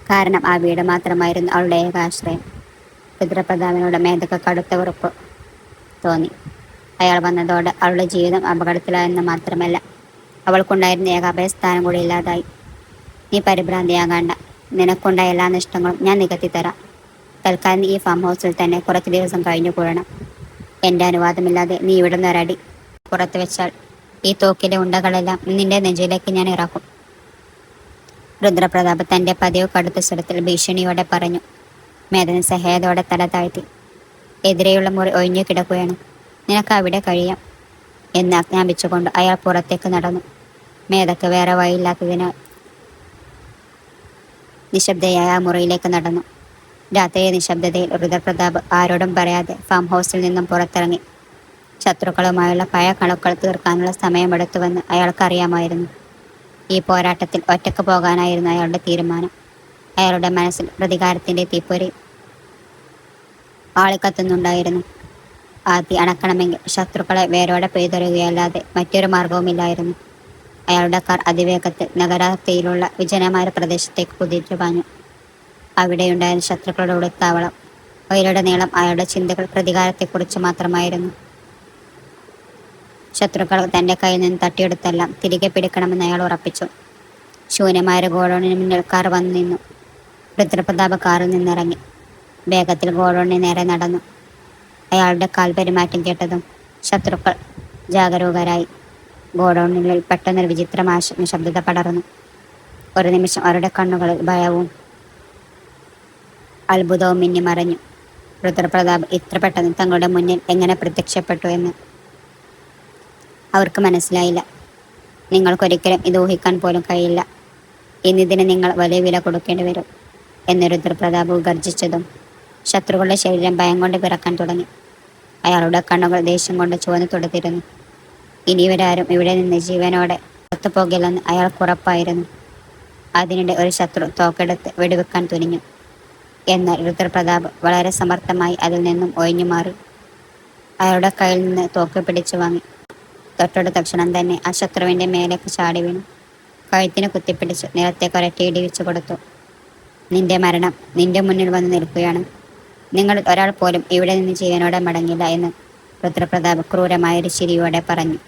കാരണം ആ വീട് മാത്രമായിരുന്നു അവളുടെ ഏക ആശ്രയം. രുദ്രപ്രതാപിനോട് മേധക്ക് കടുത്ത വെറുപ്പ് തോന്നി. അയാൾ വന്നതോടെ അവളുടെ ജീവിതം അപകടത്തിലായെന്ന് മാത്രമല്ല, അവൾക്കുണ്ടായിരുന്ന ഏക അഭയസ്ഥാനം കൂടി ഇല്ലാതായി. "നീ പരിഭ്രാന്തിയാകണ്ട. നിനക്കുണ്ടായ എല്ലാ നഷ്ടങ്ങളും ഞാൻ നികത്തിത്തരാം. തൽക്കാലം ഈ ഫാം ഹൗസിൽ തന്നെ കുറച്ച് ദിവസം കഴിഞ്ഞു കൂടണം. എൻ്റെ അനുവാദമില്ലാതെ നീ ഇവിടുന്ന് ഒരടി പുറത്ത് വെച്ചാൽ ഈ തോക്കിലെ ഉണ്ടകളെല്ലാം നിന്റെ നെഞ്ചിലേക്ക് ഞാൻ ഇറക്കും," രുദ്രപ്രതാപ് തൻ്റെ പതിവ് കടുത്ത സ്വരത്തിൽ ഭീഷണിയോടെ പറഞ്ഞു. മേധന സഹേദത്തോടെ തല താഴ്ത്തി. "എതിരെയുള്ള മുറി ഒഴിഞ്ഞു കിടക്കുകയാണ്. നിനക്ക് അവിടെ കഴിയാം," എന്ന് ആജ്ഞാപിച്ചുകൊണ്ട് അയാൾ പുറത്തേക്ക് നടന്നു. മേധക്ക് വേറെ വഴിയില്ലാത്തതിനാൽ നിശബ്ദയായ ആ മുറിയിലേക്ക് നടന്നു. രാത്രിയെ നിശബ്ദതയിൽ രുദ്രപ്രതാപ് ആരോടും പറയാതെ ഫാം ഹൗസിൽ നിന്നും പുറത്തിറങ്ങി. ശത്രുക്കളുമായുള്ള പഴയ കണക്കുകൾ തീർക്കാനുള്ള സമയമെടുത്തുവെന്ന് അയാൾക്കറിയാമായിരുന്നു. ഈ പോരാട്ടത്തിൽ ഒറ്റക്ക് പോകാനായിരുന്നു അയാളുടെ തീരുമാനം. അയാളുടെ മനസ്സിൽ പ്രതികാരത്തിൻ്റെ തീപ്പൊരി ആളിക്കത്തുന്നുണ്ടായിരുന്നു. ആ തീ അണക്കണമെങ്കിൽ ശത്രുക്കളെ വേരോടെ പെയ്തെറിയുകയല്ലാതെ മറ്റൊരു മാർഗവുമില്ലായിരുന്നു. അയാളുടെ കാർ അതിവേഗത്തിൽ നഗരാതിർത്തിയിലുള്ള വിജനമായ പ്രദേശത്തേക്ക് കുതിച്ചു പാഞ്ഞു. അവിടെയുണ്ടായിരുന്ന ശത്രുക്കളുടെ ഒളിത്താവളം. വഴിയിലുടനീളം അയാളുടെ ചിന്തകൾ പ്രതികാരത്തെക്കുറിച്ച് മാത്രമായിരുന്നു. ശത്രുക്കൾ തൻ്റെ കയ്യിൽ നിന്ന് തട്ടിയെടുത്തെല്ലാം തിരികെ പിടിക്കണമെന്ന് അയാൾ ഉറപ്പിച്ചു. ശൂന്യമായ ഗോഡൌണിന് മുന്നിൽ കാർ വന്നു നിന്നു. രുദ്രപ്രതാപ് കാറിൽ നിന്നിറങ്ങി വേഗത്തിൽ ഗോഡൌണിന് നേരെ നടന്നു. അയാളുടെ കാൽ പെരുമാറ്റം കേട്ടതും ശത്രുക്കൾ ജാഗരൂകരായി. ഗോഡൌണിനുള്ളിൽ പെട്ടെന്നൊരു വിചിത്രമായ നിശബ്ദത പടർന്നു. ഒരു നിമിഷം അവരുടെ കണ്ണുകളിൽ ഭയവും അത്ഭുതവും മിന്നിമറഞ്ഞു. രുദ്രപ്രതാപ് ഇത്ര പെട്ടെന്ന് തങ്ങളുടെ മുന്നിൽ എങ്ങനെ പ്രത്യക്ഷപ്പെട്ടു എന്ന് അവർക്ക് മനസ്സിലായില്ല. "നിങ്ങൾക്കൊരിക്കലും ഇത് ഊഹിക്കാൻ പോലും കഴിയില്ല. ഇന്നിതിന് നിങ്ങൾ വലിയ വില കൊടുക്കേണ്ടി വരും," എന്ന് രുദ്രപ്രതാപ് ഗർജിച്ചതും ശത്രുക്കളുടെ ശരീരം ഭയം കൊണ്ട് വിറക്കാൻ തുടങ്ങി. അയാളുടെ കണ്ണുകൾ ദേഷ്യം കൊണ്ട് ചുവന്നു തൊടുത്തിരുന്നു. "ഇനി ഇവരാരും ഇവിടെ നിന്ന് ജീവനോടെ ഒത്തുപോകില്ലെന്ന് അയാൾക്കുറപ്പായിരുന്നു. അതിനിടെ ഒരു ശത്രു തോക്കെടുത്ത് വെടിവെക്കാൻ തുനിഞ്ഞു. എന്നാൽ രുദ്രപ്രതാപ് വളരെ സമർത്ഥമായി അതിൽ നിന്നും ഒഴിഞ്ഞുമാറി. അയാളുടെ കയ്യിൽ നിന്ന് തോക്ക് പിടിച്ചു വാങ്ങി. തൊട്ടടുത്ത ക്ഷണം തന്നെ ആ ശത്രുവിൻ്റെ മേലേക്ക് ചാടി വീണു. കഴുത്തിന് കുത്തിപ്പിടിച്ച് നിലത്തേക്ക് ഒരൊറ്റ ഇടി വെച്ചു കൊടുത്തു. നിന്റെ മരണം നിന്റെ മുന്നിൽ വന്ന് നിൽക്കുകയാണ്. നിങ്ങളിൽ ഒരാൾ പോലും ഇവിടെ നിന്ന് ജീവനോടെ മടങ്ങില്ല എന്ന് രുദ്രപ്രതാപ് ക്രൂരമായൊരു ചിരിയോടെ പറഞ്ഞു.